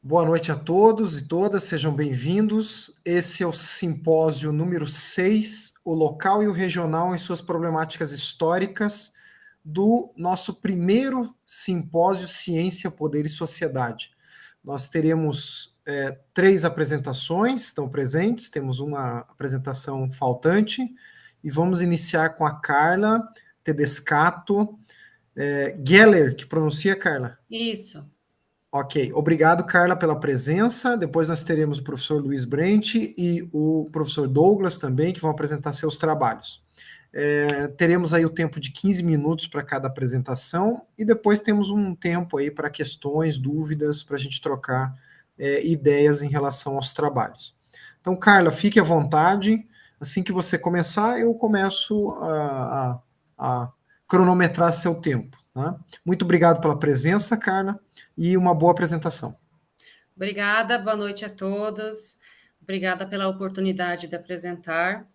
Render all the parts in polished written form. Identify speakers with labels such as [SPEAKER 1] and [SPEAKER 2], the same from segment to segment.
[SPEAKER 1] Boa noite a todos e todas, sejam bem-vindos. Esse é o simpósio número 6, o local e o regional em suas problemáticas históricas, do nosso primeiro simpósio Ciência, Poder e Sociedade. Nós teremos 3 apresentações, estão presentes, temos uma apresentação faltante, e vamos iniciar com a Carla Tedescato Geller, que pronuncia, Carla?
[SPEAKER 2] Isso.
[SPEAKER 1] Ok, obrigado, Carla, pela presença. Depois nós teremos o professor Luiz Brent e o professor Douglas também, que vão apresentar seus trabalhos. Teremos aí o tempo de 15 minutos para cada apresentação e depois temos um tempo aí para questões, dúvidas, para a gente trocar ideias em relação aos trabalhos. Então, Carla, fique à vontade. Assim que você começar, eu começo a cronometrar seu tempo. Tá? Muito obrigado pela presença, Carla, e uma boa apresentação.
[SPEAKER 2] Obrigada, boa noite a todos. Obrigada pela oportunidade de apresentar.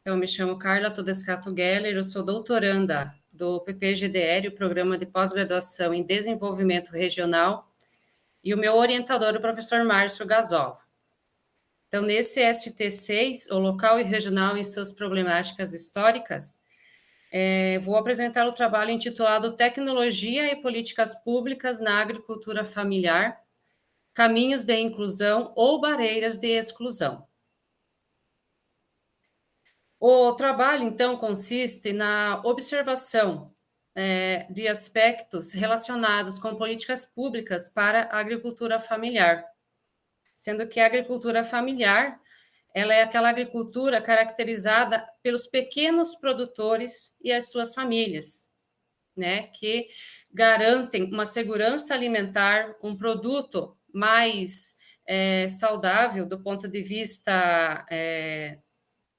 [SPEAKER 2] Eu me chamo Carla Todescato Geller, eu sou doutoranda do PPGDR, o Programa de Pós-Graduação em Desenvolvimento Regional, e o meu orientador, o professor Márcio Gazola. Então, nesse ST6, o local e regional em suas problemáticas históricas, vou apresentar o trabalho intitulado Tecnologia e Políticas Públicas na Agricultura Familiar, caminhos de inclusão ou barreiras de exclusão. O trabalho, então, consiste na observação de aspectos relacionados com políticas públicas para a agricultura familiar, sendo que a agricultura familiar ela é aquela agricultura caracterizada pelos pequenos produtores e as suas famílias, né, que garantem uma segurança alimentar, um produto mais saudável do ponto de vista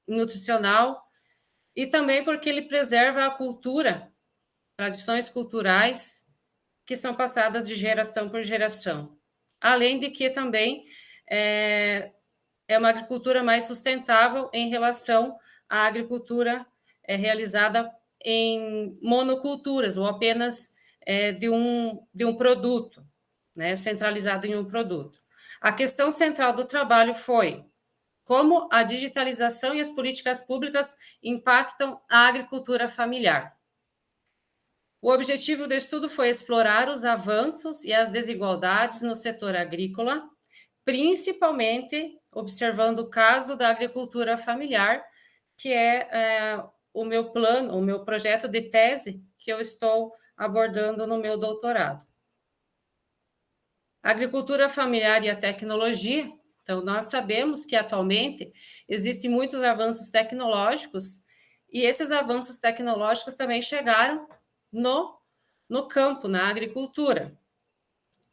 [SPEAKER 2] nutricional, e também porque ele preserva a cultura, tradições culturais que são passadas de geração por geração. Além de que também é uma agricultura mais sustentável em relação à agricultura realizada em monoculturas, ou apenas de um produto, né, centralizado em um produto. A questão central do trabalho foi como a digitalização e as políticas públicas impactam a agricultura familiar. O objetivo do estudo foi explorar os avanços e as desigualdades no setor agrícola, principalmente observando o caso da agricultura familiar, que é o meu plano, o meu projeto de tese que eu estou abordando no meu doutorado. A agricultura familiar e a tecnologia. Então, nós sabemos que atualmente existem muitos avanços tecnológicos e esses avanços tecnológicos também chegaram no campo, na agricultura.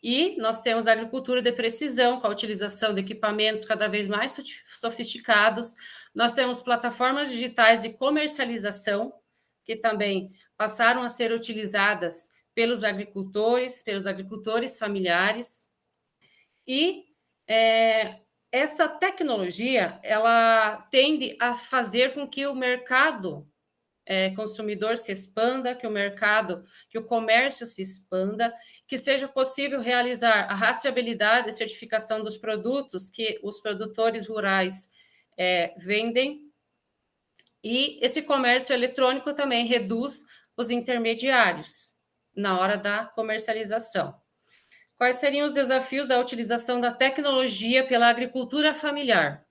[SPEAKER 2] E nós temos a agricultura de precisão, com a utilização de equipamentos cada vez mais sofisticados. Nós temos plataformas digitais de comercialização, que também passaram a ser utilizadas pelos agricultores familiares. E essa tecnologia, ela tende a fazer com que o mercado consumidor se expanda, que o comércio se expanda, que seja possível realizar a rastreabilidade e certificação dos produtos que os produtores rurais vendem, e esse comércio eletrônico também reduz os intermediários na hora da comercialização. Quais seriam os desafios da utilização da tecnologia pela agricultura familiar?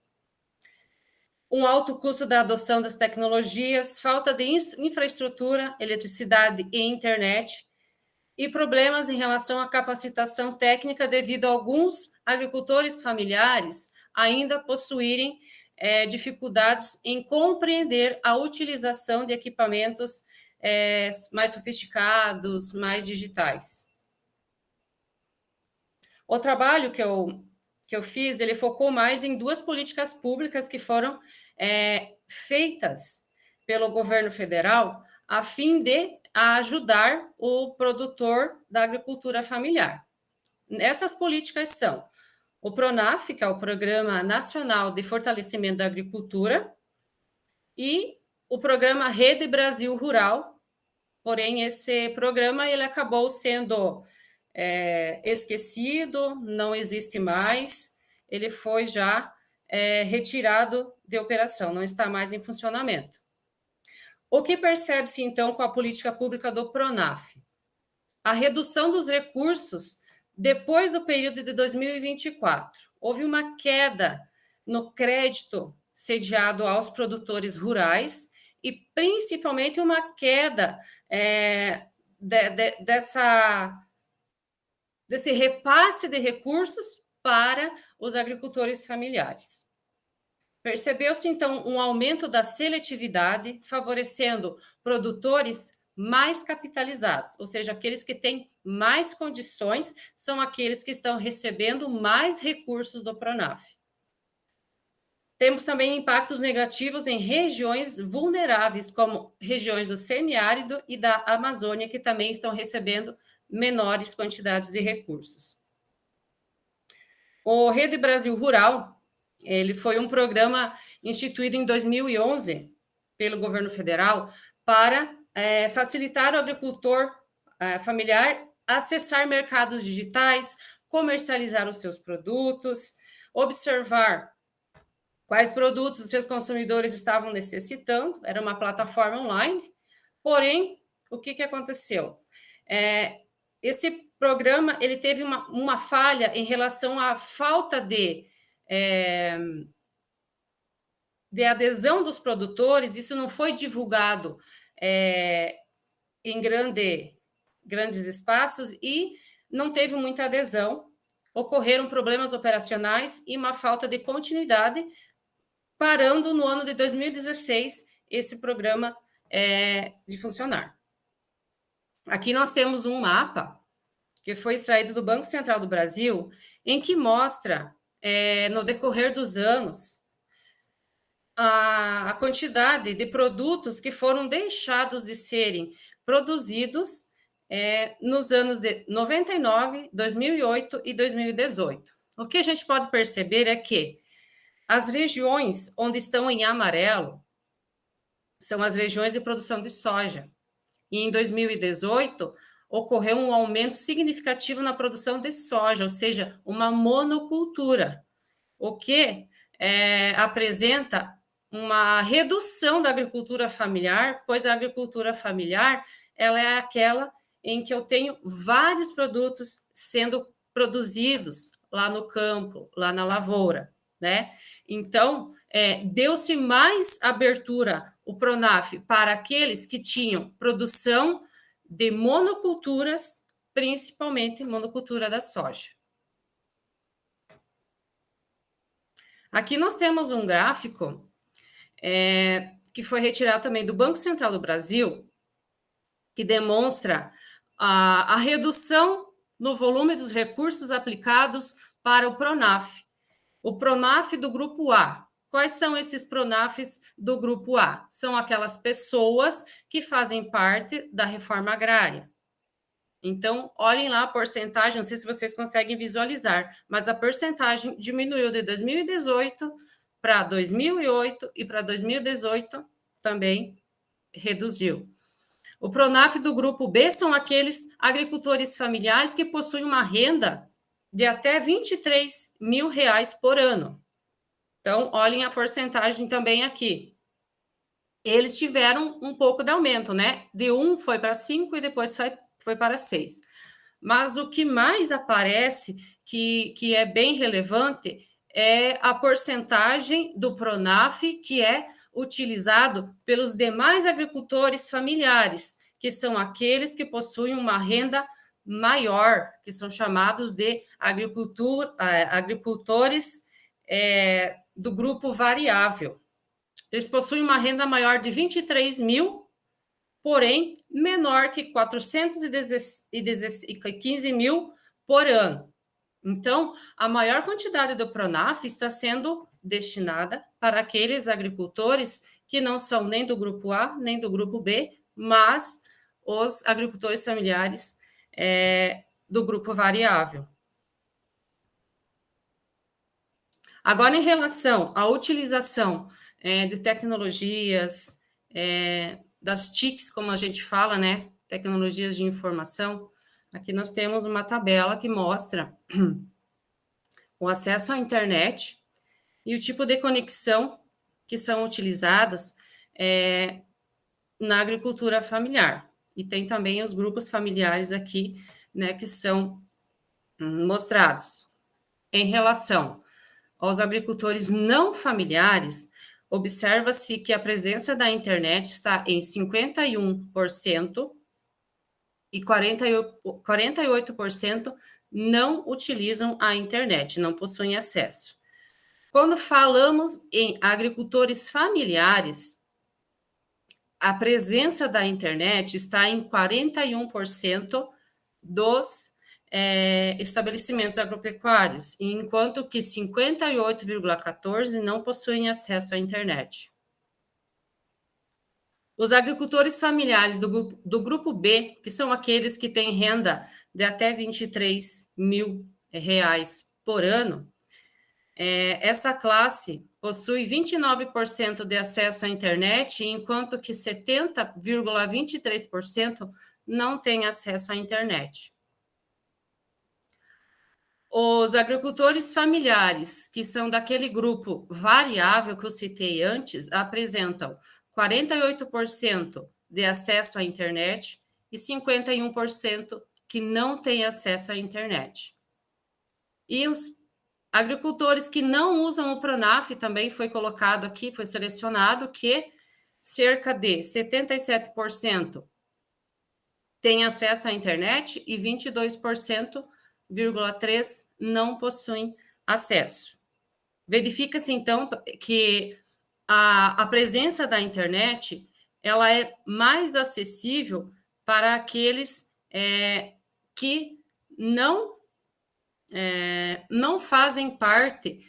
[SPEAKER 2] Um alto custo da adoção das tecnologias, falta de infraestrutura, eletricidade e internet, e problemas em relação à capacitação técnica devido a alguns agricultores familiares ainda possuírem dificuldades em compreender a utilização de equipamentos mais sofisticados, mais digitais. O trabalho que eu fiz, ele focou mais em 2 políticas públicas que foram feitas pelo governo federal a fim de ajudar o produtor da agricultura familiar. Essas políticas são o PRONAF, que é o Programa Nacional de Fortalecimento da Agricultura, e o Programa Rede Brasil Rural. Porém, esse programa ele acabou sendo esquecido, não existe mais, ele foi já retirado de operação, não está mais em funcionamento. O que percebe-se, então, com a política pública do PRONAF? A redução dos recursos depois do período de 2024. Houve uma queda no crédito sediado aos produtores rurais e, principalmente, uma queda desse repasse de recursos para os agricultores familiares. Percebeu-se, então, um aumento da seletividade, favorecendo produtores mais capitalizados, ou seja, aqueles que têm mais condições são aqueles que estão recebendo mais recursos do PRONAF. Temos também impactos negativos em regiões vulneráveis, como regiões do semiárido e da Amazônia, que também estão recebendo menores quantidades de recursos. O Rede Brasil Rural, ele foi um programa instituído em 2011 pelo governo federal para facilitar o agricultor familiar acessar mercados digitais, comercializar os seus produtos, observar quais produtos os seus consumidores estavam necessitando, era uma plataforma online, porém, o que aconteceu? Esse programa ele teve uma falha em relação à falta de adesão dos produtores, isso não foi divulgado em grandes espaços e não teve muita adesão, ocorreram problemas operacionais e uma falta de continuidade, parando no ano de 2016 esse programa de funcionar. Aqui nós temos um mapa que foi extraído do Banco Central do Brasil, em que mostra, no decorrer dos anos, a quantidade de produtos que foram deixados de serem produzidos nos anos de 99, 2008 e 2018. O que a gente pode perceber é que as regiões onde estão em amarelo são as regiões de produção de soja. E em 2018, ocorreu um aumento significativo na produção de soja, ou seja, uma monocultura, o que apresenta uma redução da agricultura familiar, pois a agricultura familiar ela é aquela em que eu tenho vários produtos sendo produzidos lá no campo, lá na lavoura, né? Então, deu-se mais abertura, o PRONAF, para aqueles que tinham produção de monoculturas, principalmente monocultura da soja. Aqui nós temos um gráfico que foi retirado também do Banco Central do Brasil, que demonstra a redução no volume dos recursos aplicados para o PRONAF. O PRONAF do Grupo A. Quais são esses PRONAFs do Grupo A? São aquelas pessoas que fazem parte da reforma agrária. Então, olhem lá a porcentagem, não sei se vocês conseguem visualizar, mas a porcentagem diminuiu de 2018 para 2008 e para 2018 também reduziu. O PRONAF do Grupo B são aqueles agricultores familiares que possuem uma renda de até R$23 mil por ano. Então, olhem a porcentagem também aqui. Eles tiveram um pouco de aumento, né? De 1 foi para 5 e depois foi para 6. Mas o que mais aparece, que é bem relevante, é a porcentagem do PRONAF que é utilizado pelos demais agricultores familiares, que são aqueles que possuem uma renda maior, que são chamados de agricultores do grupo variável. Eles possuem uma renda maior de 23 mil, porém menor que 415 mil por ano. Então, a maior quantidade do PRONAF está sendo destinada para aqueles agricultores que não são nem do grupo A, nem do grupo B, mas os agricultores familiares do grupo variável. Agora, em relação à utilização de tecnologias, das TICs, como a gente fala, né? Tecnologias de informação, Aqui nós temos uma tabela que mostra o acesso à internet e o tipo de conexão que são utilizados na agricultura familiar. E tem também os grupos familiares aqui, né, que são mostrados. Em relação aos agricultores não familiares, observa-se que a presença da internet está em 51% e 48% não utilizam a internet, não possuem acesso. Quando falamos em agricultores familiares, a presença da internet está em 41% dos estabelecimentos agropecuários, enquanto que 58,14% não possuem acesso à internet. Os agricultores familiares do grupo B, que são aqueles que têm renda de até 23 mil reais por ano, essa classe possui 29% de acesso à internet, enquanto que 70,23% não tem acesso à internet. Os agricultores familiares, que são daquele grupo variável que eu citei antes, apresentam 48% de acesso à internet e 51% que não têm acesso à internet. E os agricultores que não usam o Pronaf também foi colocado aqui, foi selecionado que cerca de 77% têm acesso à internet e 22,3% não possuem acesso. Verifica-se, então, que a presença da internet ela é mais acessível para aqueles que não fazem parte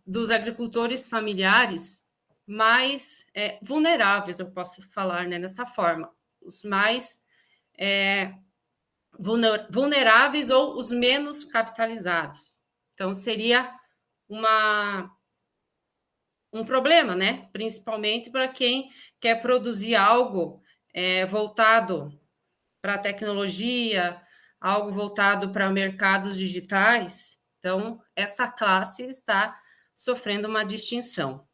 [SPEAKER 2] dos agricultores familiares mais vulneráveis, eu posso falar, né, dessa forma, os mais vulneráveis ou os menos capitalizados. Então, seria um problema, né? Principalmente para quem quer produzir algo voltado para a tecnologia, algo voltado para mercados digitais. Então, essa classe está sofrendo uma distinção.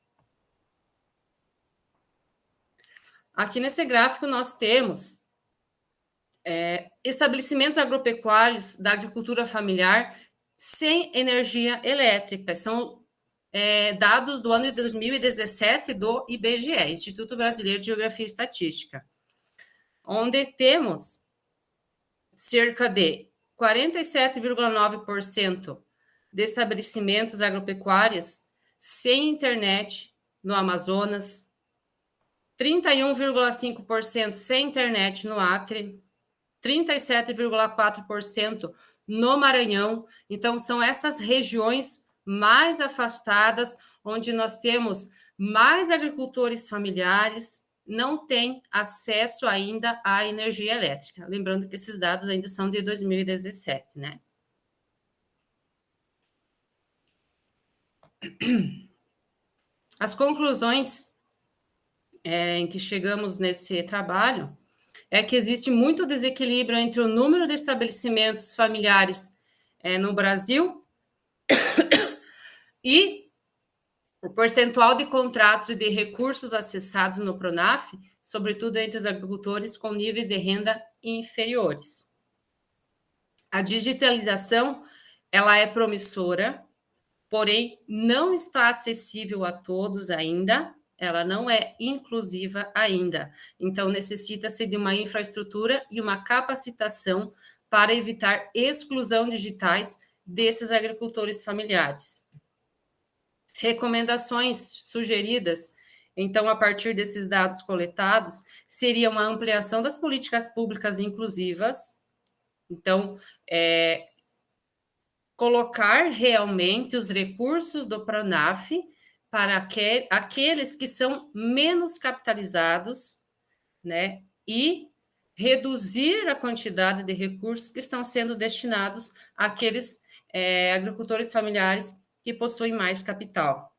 [SPEAKER 2] Aqui nesse gráfico nós temos estabelecimentos agropecuários da agricultura familiar sem energia elétrica. São dados do ano de 2017 do IBGE, Instituto Brasileiro de Geografia e Estatística, onde temos cerca de 47,9% de estabelecimentos agropecuários sem internet no Amazonas, 31,5% sem internet no Acre, 37,4% no Maranhão. Então, são essas regiões mais afastadas, onde nós temos mais agricultores familiares, não têm acesso ainda à energia elétrica. Lembrando que esses dados ainda são de 2017, né? As conclusões em que chegamos nesse trabalho é que existe muito desequilíbrio entre o número de estabelecimentos familiares no Brasil e o percentual de contratos e de recursos acessados no Pronaf, sobretudo entre os agricultores com níveis de renda inferiores. A digitalização, ela é promissora, porém não está acessível a todos ainda, ela não é inclusiva ainda. Então, necessita-se de uma infraestrutura e uma capacitação para evitar exclusão digitais desses agricultores familiares. Recomendações sugeridas, então, a partir desses dados coletados, seria uma ampliação das políticas públicas inclusivas, então, colocar realmente os recursos do Pronaf para aqueles que são menos capitalizados, né, e reduzir a quantidade de recursos que estão sendo destinados àqueles agricultores familiares que possuem mais capital.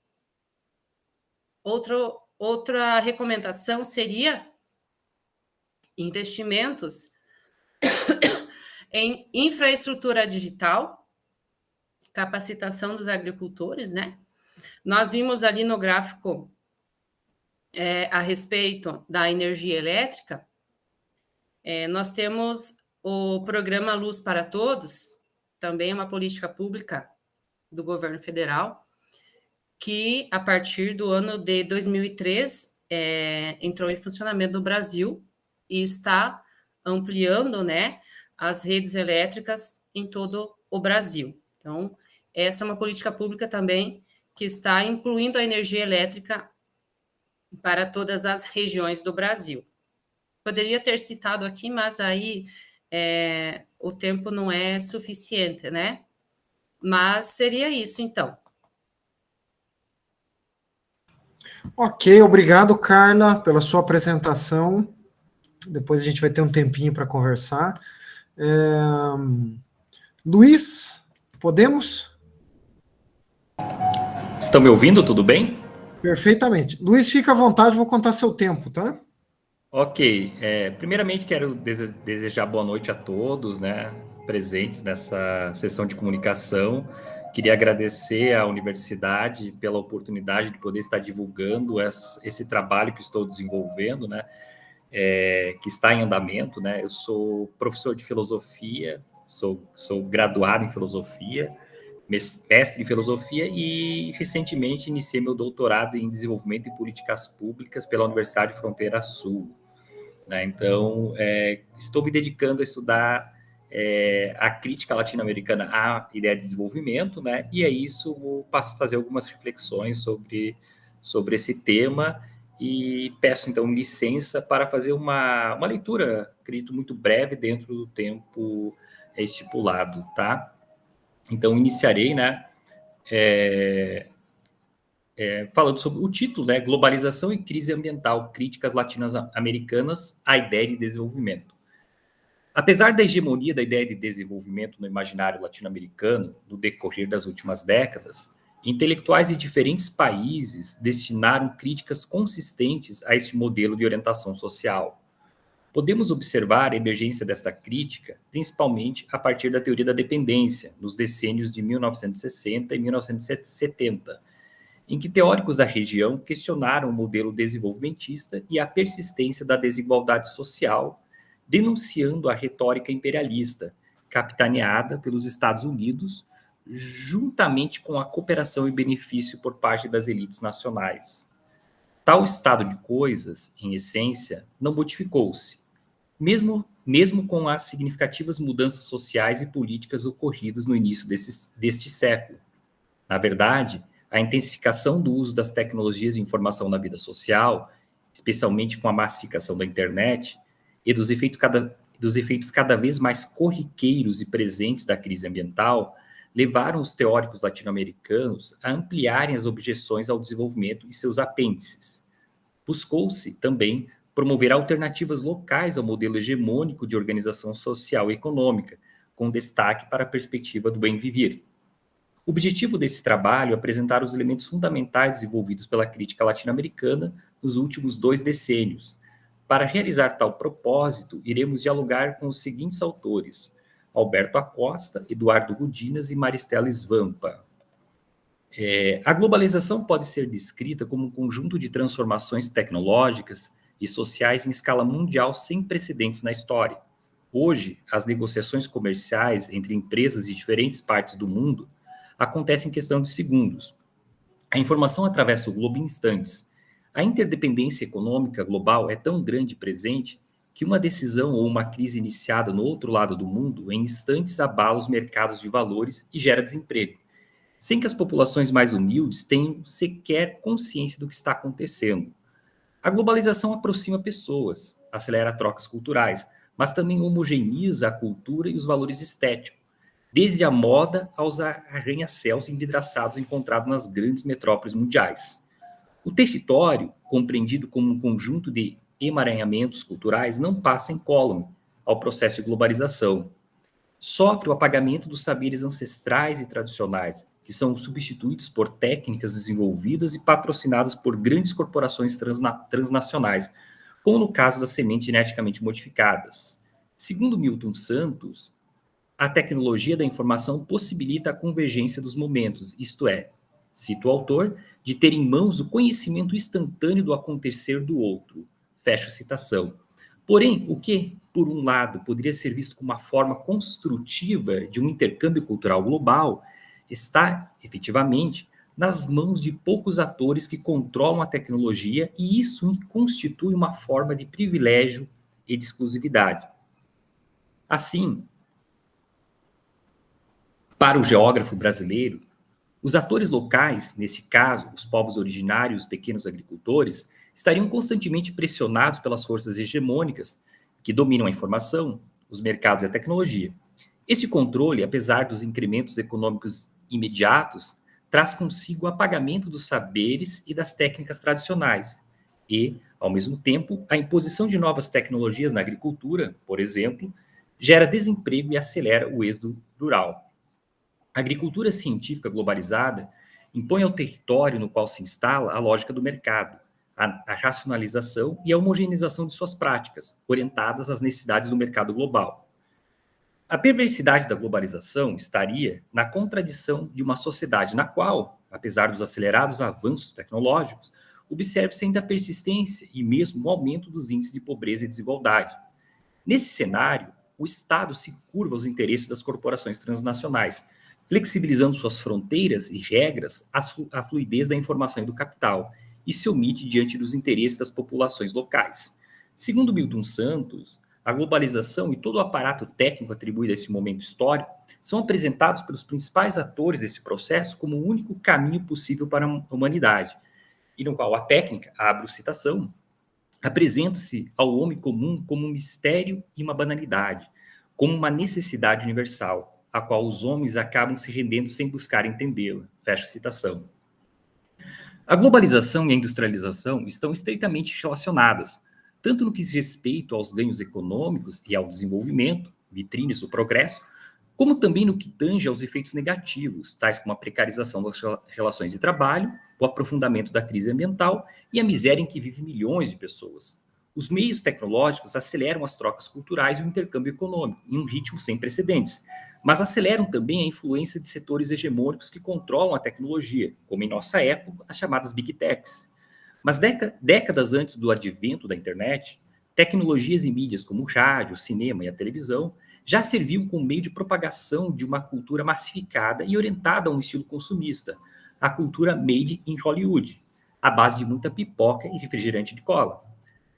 [SPEAKER 2] Outra recomendação seria investimentos em infraestrutura digital, capacitação dos agricultores, né? Nós vimos ali no gráfico a respeito da energia elétrica, nós temos o programa Luz para Todos, também uma política pública do governo federal, que a partir do ano de 2003 entrou em funcionamento no Brasil e está ampliando, né, as redes elétricas em todo o Brasil. Então, essa é uma política pública também que está incluindo a energia elétrica para todas as regiões do Brasil. Poderia ter citado aqui, mas aí o tempo não é suficiente, né? Mas seria isso, então.
[SPEAKER 1] Ok, obrigado, Carla, pela sua apresentação. Depois a gente vai ter um tempinho para conversar. Luiz, podemos?
[SPEAKER 3] Estão me ouvindo? Tudo bem?
[SPEAKER 1] Perfeitamente. Luiz, fica à vontade, vou contar seu tempo, tá?
[SPEAKER 3] Ok. Primeiramente, quero desejar boa noite a todos, né, presentes nessa sessão de comunicação. Queria agradecer à universidade pela oportunidade de poder estar divulgando esse trabalho que estou desenvolvendo, né, que está em andamento, né. Eu sou professor de filosofia, sou graduado em filosofia, mestre em filosofia e recentemente iniciei meu doutorado em desenvolvimento e políticas públicas pela Universidade Fronteira Sul, né? Então, estou me dedicando a estudar a crítica latino-americana à ideia de desenvolvimento, né? E é isso, vou fazer algumas reflexões sobre esse tema e peço, então, licença para fazer uma leitura, acredito, muito breve dentro do tempo estipulado, tá? Então, iniciarei, né, falando sobre o título, né, Globalização e Crise Ambiental, Críticas Latino-Americanas à Ideia de Desenvolvimento. Apesar da hegemonia da ideia de desenvolvimento no imaginário latino-americano no decorrer das últimas décadas, intelectuais de diferentes países destinaram críticas consistentes a este modelo de orientação social. Podemos observar a emergência desta crítica, principalmente a partir da teoria da dependência, nos decênios de 1960 e 1970, em que teóricos da região questionaram o modelo desenvolvimentista e a persistência da desigualdade social, denunciando a retórica imperialista, capitaneada pelos Estados Unidos, juntamente com a cooperação e benefício por parte das elites nacionais. Tal estado de coisas, em essência, não modificou-se, mesmo com as significativas mudanças sociais e políticas ocorridas no início deste século. Na verdade, a intensificação do uso das tecnologias de informação na vida social, especialmente com a massificação da internet, e dos efeitos cada vez mais corriqueiros e presentes da crise ambiental, levaram os teóricos latino-americanos a ampliarem as objeções ao desenvolvimento e seus apêndices. Buscou-se também promover alternativas locais ao modelo hegemônico de organização social e econômica, com destaque para a perspectiva do bem viver. O objetivo desse trabalho é apresentar os elementos fundamentais desenvolvidos pela crítica latino-americana nos últimos 2 decênios. Para realizar tal propósito, iremos dialogar com os seguintes autores: Alberto Acosta, Eduardo Gudinas e Maristela Svampa. A globalização pode ser descrita como um conjunto de transformações tecnológicas e sociais em escala mundial sem precedentes na história. Hoje, as negociações comerciais entre empresas de diferentes partes do mundo acontecem em questão de segundos. A informação atravessa o globo em instantes. A interdependência econômica global é tão grande e presente que uma decisão ou uma crise iniciada no outro lado do mundo em instantes abala os mercados de valores e gera desemprego, sem que as populações mais humildes tenham sequer consciência do que está acontecendo. A globalização aproxima pessoas, acelera trocas culturais, mas também homogeneiza a cultura e os valores estéticos, desde a moda aos arranha-céus envidraçados encontrados nas grandes metrópoles mundiais. O território, compreendido como um conjunto de emaranhamentos culturais, não passa incólume ao processo de globalização. Sofre o apagamento dos saberes ancestrais e tradicionais, que são substituídos por técnicas desenvolvidas e patrocinadas por grandes corporações transnacionais, como no caso das sementes geneticamente modificadas. Segundo Milton Santos, a tecnologia da informação possibilita a convergência dos momentos, isto é, cita o autor, de ter em mãos o conhecimento instantâneo do acontecer do outro. Fecho citação. Porém, o que, por um lado, poderia ser visto como uma forma construtiva de um intercâmbio cultural global, está, efetivamente, nas mãos de poucos atores que controlam a tecnologia, e isso constitui uma forma de privilégio e de exclusividade. Assim, para o geógrafo brasileiro, os atores locais, nesse caso, os povos originários, os pequenos agricultores, estariam constantemente pressionados pelas forças hegemônicas que dominam a informação, os mercados e a tecnologia. Esse controle, apesar dos incrementos econômicos imediatos, traz consigo o apagamento dos saberes e das técnicas tradicionais e, ao mesmo tempo, a imposição de novas tecnologias na agricultura, por exemplo, gera desemprego e acelera o êxodo rural. A agricultura científica globalizada impõe ao território no qual se instala a lógica do mercado, a racionalização e a homogeneização de suas práticas, orientadas às necessidades do mercado global. A perversidade da globalização estaria na contradição de uma sociedade na qual, apesar dos acelerados avanços tecnológicos, observa-se ainda a persistência e mesmo o aumento dos índices de pobreza e desigualdade. Nesse cenário, o Estado se curva aos interesses das corporações transnacionais, flexibilizando suas fronteiras e regras à fluidez da informação e do capital, e se omite diante dos interesses das populações locais. Segundo Milton Santos, a globalização e todo o aparato técnico atribuído a esse momento histórico são apresentados pelos principais atores desse processo como o único caminho possível para a humanidade, e no qual a técnica, abro citação, apresenta-se ao homem comum como um mistério e uma banalidade, como uma necessidade universal, a qual os homens acabam se rendendo sem buscar entendê-la. Fecho citação. A globalização e a industrialização estão estreitamente relacionadas, tanto no que diz respeito aos ganhos econômicos e ao desenvolvimento, vitrines do progresso, como também no que tange aos efeitos negativos, tais como a precarização das relações de trabalho, o aprofundamento da crise ambiental e a miséria em que vivem milhões de pessoas. Os meios tecnológicos aceleram as trocas culturais e o intercâmbio econômico em um ritmo sem precedentes, mas aceleram também a influência de setores hegemônicos que controlam a tecnologia, como em nossa época as chamadas Big Techs. Mas décadas antes do advento da internet, tecnologias e mídias como o rádio, o cinema e a televisão já serviam como meio de propagação de uma cultura massificada e orientada a um estilo consumista, a cultura made in Hollywood, à base de muita pipoca e refrigerante de cola.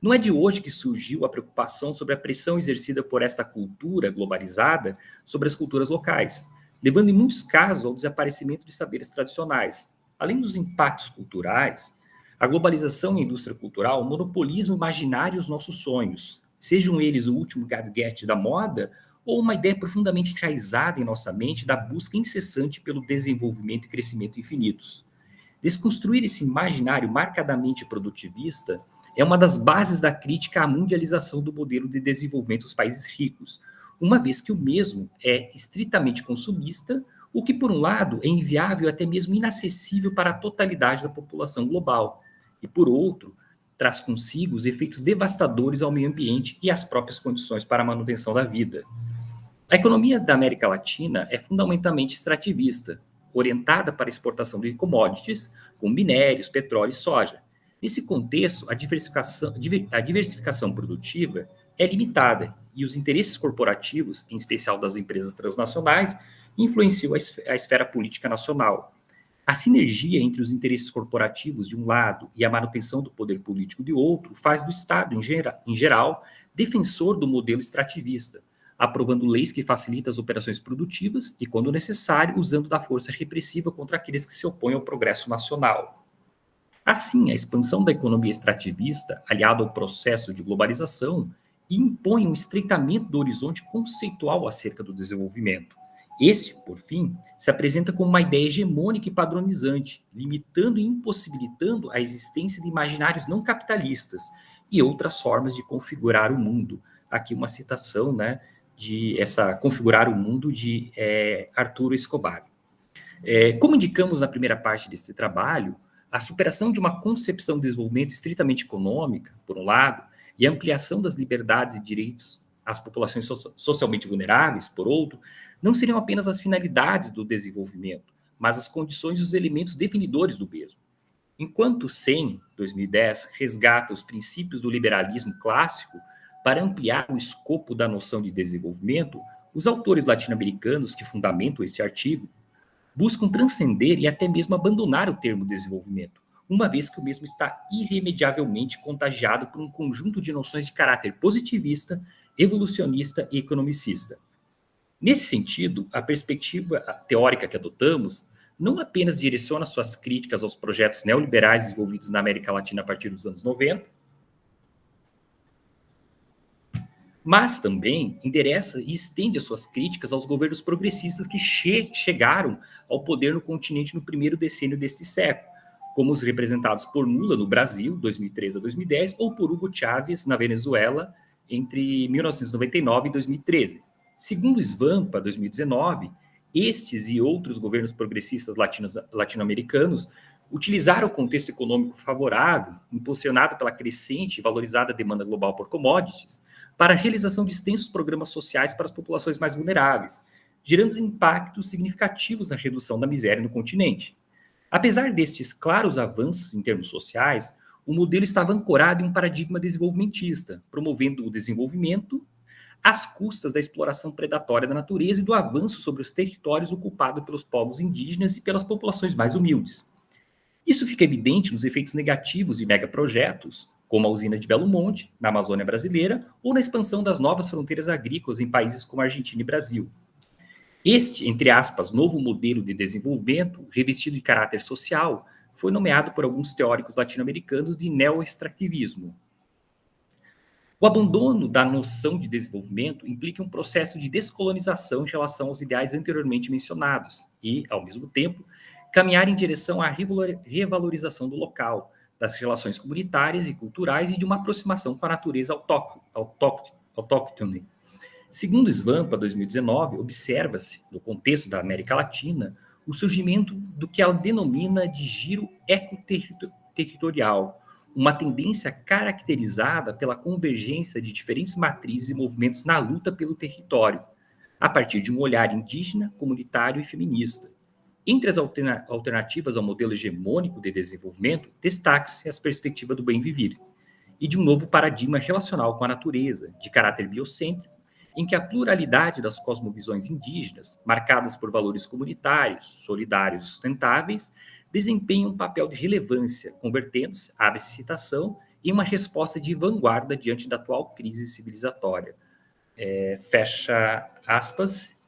[SPEAKER 3] Não é de hoje que surgiu a preocupação sobre a pressão exercida por esta cultura globalizada sobre as culturas locais, levando em muitos casos ao desaparecimento de saberes tradicionais. Além dos impactos culturais, a globalização e a indústria cultural monopolizam o imaginário e os nossos sonhos, sejam eles o último gadget da moda ou uma ideia profundamente enraizada em nossa mente da busca incessante pelo desenvolvimento e crescimento infinitos. Desconstruir esse imaginário marcadamente produtivista é uma das bases da crítica à mundialização do modelo de desenvolvimento dos países ricos, uma vez que o mesmo é estritamente consumista, o que, por um lado, é inviável e até mesmo inacessível para a totalidade da população global, e, por outro, traz consigo os efeitos devastadores ao meio ambiente e às próprias condições para a manutenção da vida. A economia da América Latina é fundamentalmente extrativista, orientada para a exportação de commodities, como minérios, petróleo e soja. Nesse contexto, a diversificação produtiva é limitada e os interesses corporativos, em especial das empresas transnacionais, influenciam a esfera política nacional. A sinergia entre os interesses corporativos de um lado e a manutenção do poder político de outro faz do Estado, em geral, defensor do modelo extrativista, aprovando leis que facilitam as operações produtivas e, quando necessário, usando da força repressiva contra aqueles que se opõem ao progresso nacional. Assim, a expansão da economia extrativista, aliada ao processo de globalização, impõe um estreitamento do horizonte conceitual acerca do desenvolvimento. Este, por fim, se apresenta como uma ideia hegemônica e padronizante, limitando e impossibilitando a existência de imaginários não capitalistas e outras formas de configurar o mundo. Aqui uma citação, configurar o mundo de Arturo Escobar. Como indicamos na primeira parte desse trabalho, a superação de uma concepção de desenvolvimento estritamente econômica, por um lado, e a ampliação das liberdades e direitos as populações socialmente vulneráveis, por outro, não seriam apenas as finalidades do desenvolvimento, mas as condições e os elementos definidores do mesmo. Enquanto Sen, 2010, resgata os princípios do liberalismo clássico para ampliar o escopo da noção de desenvolvimento, os autores latino-americanos que fundamentam esse artigo buscam transcender e até mesmo abandonar o termo desenvolvimento, uma vez que o mesmo está irremediavelmente contagiado por um conjunto de noções de caráter positivista, evolucionista e economicista. Nesse sentido, a perspectiva teórica que adotamos não apenas direciona suas críticas aos projetos neoliberais desenvolvidos na América Latina a partir dos anos 90, mas também endereça e estende as suas críticas aos governos progressistas que chegaram ao poder no continente no primeiro decênio deste século, como os representados por Lula no Brasil, 2003 a 2010, ou por Hugo Chávez na Venezuela, entre 1999 e 2013. Segundo Svampa, 2019, estes e outros governos progressistas latino-americanos utilizaram o contexto econômico favorável, impulsionado pela crescente e valorizada demanda global por commodities, para a realização de extensos programas sociais para as populações mais vulneráveis, gerando impactos significativos na redução da miséria no continente. Apesar destes claros avanços em termos sociais, o modelo estava ancorado em um paradigma desenvolvimentista, promovendo o desenvolvimento às custas da exploração predatória da natureza e do avanço sobre os territórios ocupados pelos povos indígenas e pelas populações mais humildes. Isso fica evidente nos efeitos negativos de megaprojetos, como a usina de Belo Monte, na Amazônia brasileira, ou na expansão das novas fronteiras agrícolas em países como Argentina e Brasil. Este, entre aspas, novo modelo de desenvolvimento, revestido de caráter social, foi nomeado por alguns teóricos latino-americanos de neoextrativismo. O abandono da noção de desenvolvimento implica um processo de descolonização em relação aos ideais anteriormente mencionados e, ao mesmo tempo, caminhar em direção à revalorização do local, das relações comunitárias e culturais e de uma aproximação com a natureza autóctone. Segundo Svampa, 2019, observa-se, no contexto da América Latina, o surgimento do que ela denomina de giro ecoterritorial, uma tendência caracterizada pela convergência de diferentes matrizes e movimentos na luta pelo território, a partir de um olhar indígena, comunitário e feminista. Entre as alternativas ao modelo hegemônico de desenvolvimento, destaca-se a perspectiva do bem viver e de um novo paradigma relacional com a natureza, de caráter biocêntrico, em que a pluralidade das cosmovisões indígenas, marcadas por valores comunitários, solidários e sustentáveis, desempenha um papel de relevância, convertendo-se, abre-se citação, em uma resposta de vanguarda diante da atual crise civilizatória. Fecha aspas.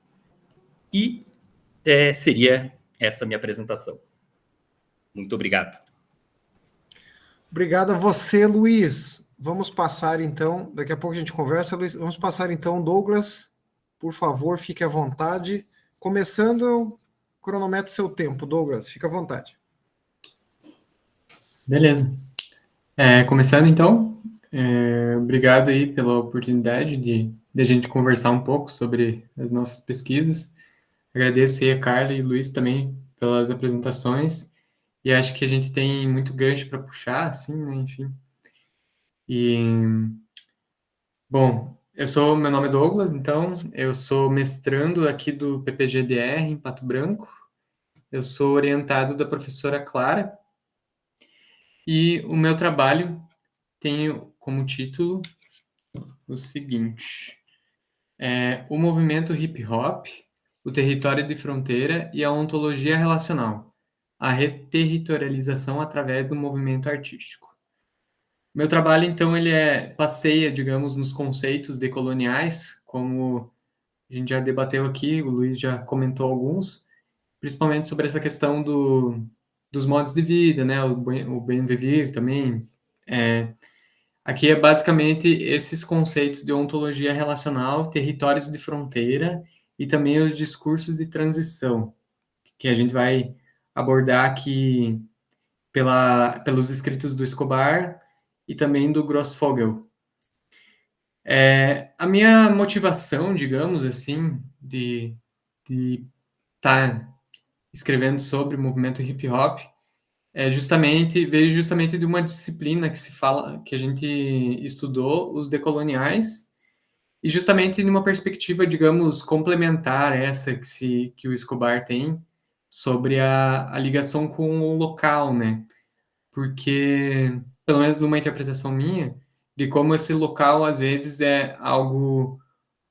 [SPEAKER 3] E seria essa minha apresentação. Muito obrigado.
[SPEAKER 1] Obrigado a você, Luiz. Vamos passar, então, daqui a pouco a gente conversa, Luiz. Vamos passar, então, Douglas, por favor, fique à vontade. Começando, eu cronometro seu tempo. Douglas, fique à vontade.
[SPEAKER 4] Beleza. Começando, então, obrigado aí pela oportunidade de a gente conversar um pouco sobre as nossas pesquisas. Agradeço aí a Carla e o Luiz também pelas apresentações, e acho que a gente tem muito gancho para puxar, assim, né, enfim. Bom, meu nome é Douglas, então, eu sou mestrando aqui do PPG-DR em Pato Branco, eu sou orientado da professora Clara, e o meu trabalho tem como título o seguinte, o movimento hip-hop, o território de fronteira e a ontologia relacional, a reterritorialização através do movimento artístico. Meu trabalho, então, ele passeia, digamos, nos conceitos decoloniais, como a gente já debateu aqui, o Luiz já comentou alguns, principalmente sobre essa questão dos modos de vida, né, o bem viver também. Aqui é basicamente esses conceitos de ontologia relacional, territórios de fronteira e também os discursos de transição, que a gente vai abordar aqui pelos escritos do Escobar e também do Grossfogel. A minha motivação, digamos assim, de estar escrevendo sobre o movimento hip hop veio justamente de uma disciplina que a gente estudou, os decoloniais, E justamente numa perspectiva, digamos, complementar essa que o Escobar tem sobre a ligação com o local, né? Porque, pelo menos numa interpretação minha, de como esse local às vezes é algo,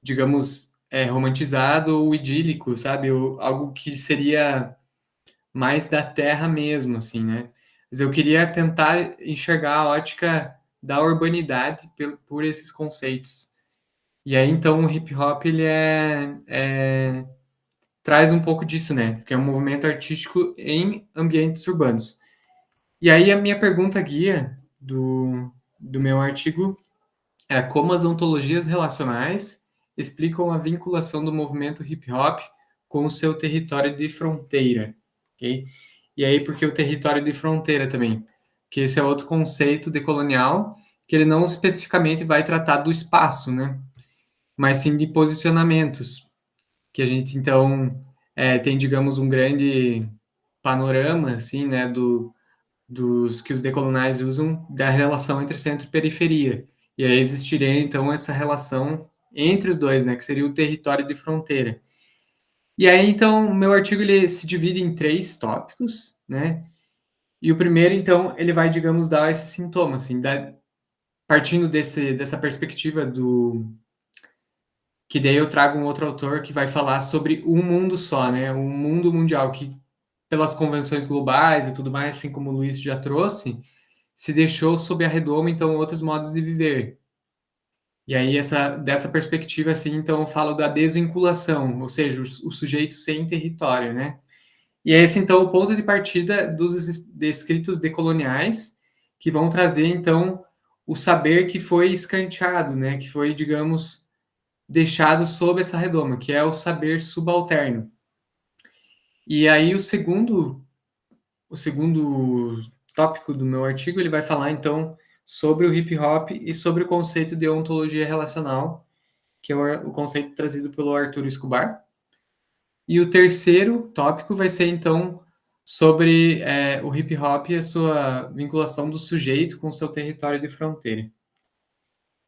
[SPEAKER 4] digamos, romantizado ou idílico, sabe? Ou algo que seria mais da terra mesmo, assim, né? Mas eu queria tentar enxergar a ótica da urbanidade por esses conceitos. E aí, então, o hip hop, ele traz um pouco disso, né? Que é um movimento artístico em ambientes urbanos. E aí, a minha pergunta guia do meu artigo é como as ontologias relacionais explicam a vinculação do movimento hip hop com o seu território de fronteira, ok? E aí, por que o território de fronteira também? Que esse é outro conceito decolonial que ele não especificamente vai tratar do espaço, né? Mas sim de posicionamentos, que a gente, então, tem, digamos, um grande panorama, assim, né, dos que os decoloniais usam da relação entre centro e periferia. E aí existiria, então, essa relação entre os dois, né, que seria o território de fronteira. E aí, então, o meu artigo ele se divide em 3 tópicos, né? E o primeiro, então, ele vai, digamos, dar esse sintoma, assim, partindo dessa perspectiva que daí eu trago um outro autor que vai falar sobre um mundo só, né? Um mundo mundial que, pelas convenções globais e tudo mais, assim como o Luiz já trouxe, se deixou sob a redoma, então, outros modos de viver. E aí, dessa perspectiva, assim, então, eu falo da desvinculação, ou seja, o sujeito sem território, né? E é esse, então, o ponto de partida dos escritos decoloniais, que vão trazer, então, o saber que foi escanteado, né? Que foi, digamos, deixado sob essa redoma, que é o saber subalterno. E aí, o segundo tópico do meu artigo, ele vai falar, então, sobre o hip hop e sobre o conceito de ontologia relacional, que é o conceito trazido pelo Arthur Escobar. E o terceiro tópico vai ser, então, sobre o hip hop e a sua vinculação do sujeito com o seu território de fronteira.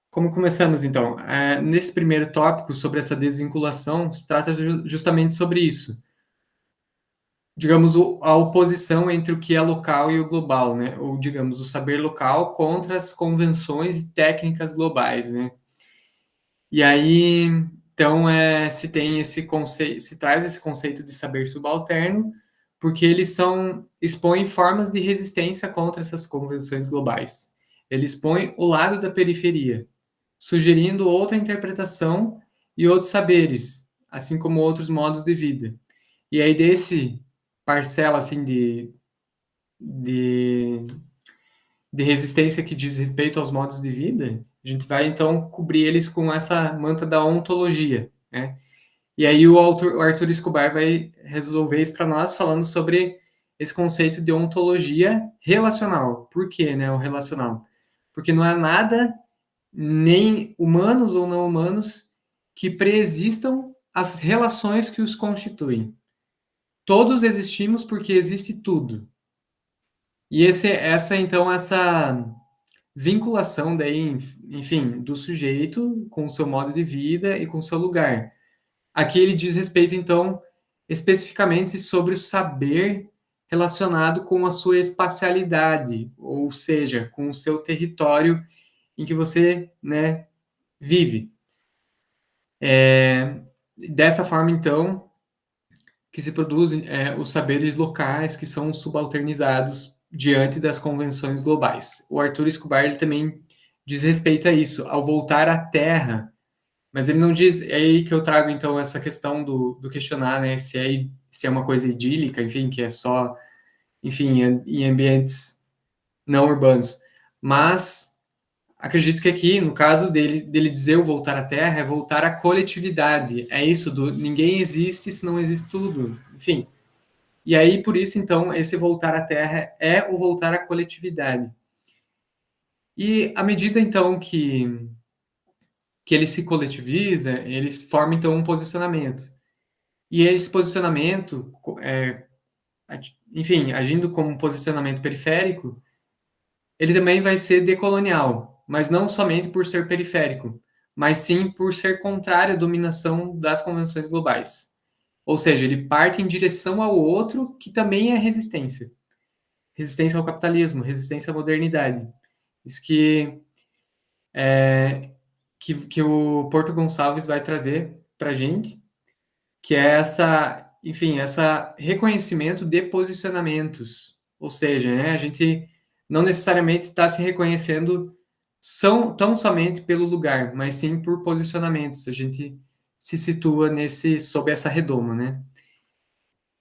[SPEAKER 4] Como começamos, então? Nesse primeiro tópico, sobre essa desvinculação, se trata justamente sobre isso. Digamos, a oposição entre o que é local e o global, né? Ou, digamos, o saber local contra as convenções e técnicas globais, né? E aí, então, se tem esse conceito, se traz esse conceito de saber subalterno, porque eles expõem formas de resistência contra essas convenções globais. Ele expõe o lado da periferia, sugerindo outra interpretação e outros saberes, assim como outros modos de vida. E aí, desse parcela assim de, de resistência que diz respeito aos modos de vida, a gente vai então cobrir eles com essa manta da ontologia, né? E aí o Arthur Escobar vai resolver isso para nós falando sobre esse conceito de ontologia relacional. Por quê, né, o relacional? Porque não há nada, nem humanos ou não humanos, que preexistam as relações que os constituem. Todos existimos porque existe tudo. E essa vinculação daí, enfim, do sujeito com o seu modo de vida e com o seu lugar. Aqui ele diz respeito, então, especificamente sobre o saber relacionado com a sua espacialidade, ou seja, com o seu território em que você, né, vive. Dessa forma, então, que se produzem os saberes locais que são subalternizados diante das convenções globais. O Arthur Escobar ele também diz respeito a isso, ao voltar à Terra, mas ele não diz, é aí que eu trago então essa questão do questionar, né, se é uma coisa idílica, enfim, que é só, enfim, em ambientes não urbanos, mas acredito que aqui, no caso dele dizer o voltar à Terra, é voltar à coletividade, é isso, ninguém existe se não existe tudo, enfim. E aí, por isso, então, esse voltar à Terra é o voltar à coletividade. E à medida, então, que ele se coletiviza, ele forma, então, um posicionamento. E esse posicionamento, enfim, agindo como um posicionamento periférico, ele também vai ser decolonial, mas não somente por ser periférico, mas sim por ser contrário à dominação das convenções globais. Ou seja, ele parte em direção ao outro, que também é resistência. Resistência ao capitalismo, resistência à modernidade. Isso que o Porto Gonçalves vai trazer para a gente, que é essa reconhecimento de posicionamentos. Ou seja, né, a gente não necessariamente está se reconhecendo tão somente pelo lugar, mas sim por posicionamentos. A gente se situa sob essa redoma, né?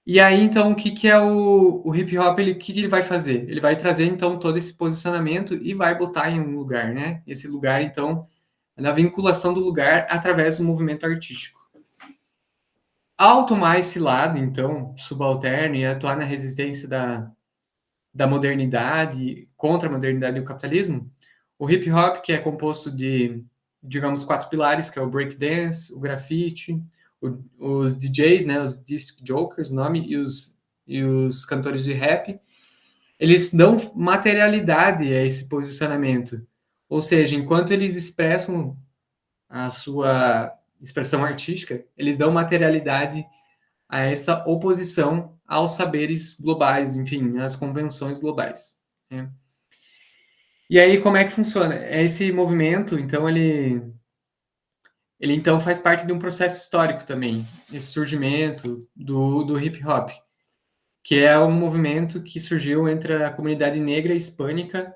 [SPEAKER 4] E aí, então, o que é o hip hop? O que ele vai fazer? Ele vai trazer, então, todo esse posicionamento e vai botar em um lugar, né? Esse lugar, então, na vinculação do lugar através do movimento artístico. Ao tomar esse lado, então, subalterno e atuar na resistência da modernidade, contra a modernidade e o capitalismo, o hip hop, que é composto de, digamos, 4 pilares, que é o breakdance, o grafite, os DJs, né, os disc jokers, nome, e os cantores de rap, eles dão materialidade a esse posicionamento. Ou seja, enquanto eles expressam a sua expressão artística, eles dão materialidade a essa oposição aos saberes globais, enfim, às convenções globais. Né? E aí, como é que funciona? Esse movimento, então, ele então faz parte de um processo histórico também, esse surgimento do hip hop, que é um movimento que surgiu entre a comunidade negra hispânica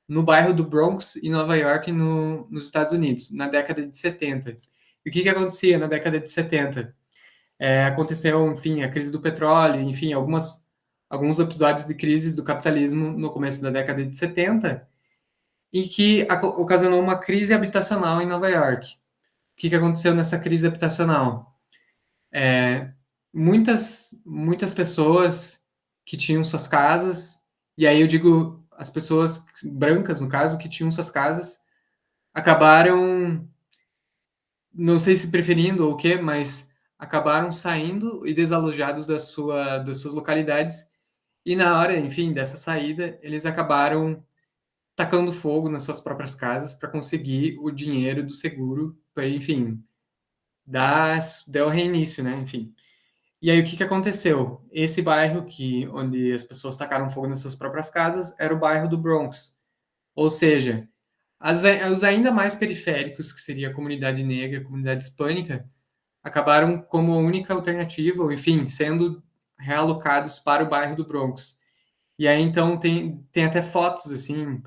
[SPEAKER 4] no bairro do Bronx, em Nova York, nos Estados Unidos, na década de 70. E o que acontecia na década de 70? Aconteceu, enfim, a crise do petróleo, enfim, alguns episódios de crises do capitalismo no começo da década de 70, e que ocasionou uma crise habitacional em Nova York. O que aconteceu nessa crise habitacional? Muitas pessoas que tinham suas casas, e aí eu digo as pessoas brancas, no caso, que tinham suas casas, acabaram, não sei se preferindo ou o quê, mas acabaram saindo e desalojados das suas localidades, e na hora, enfim, dessa saída, eles acabaram tacando fogo nas suas próprias casas para conseguir o dinheiro do seguro, para, enfim, dar o reinício, né, enfim. E aí, o que aconteceu? Esse bairro onde as pessoas tacaram fogo nas suas próprias casas era o bairro do Bronx. Ou seja, os ainda mais periféricos, que seria a comunidade negra, a comunidade hispânica, acabaram como a única alternativa, ou enfim, sendo realocados para o bairro do Bronx. E aí, então, tem até fotos, assim,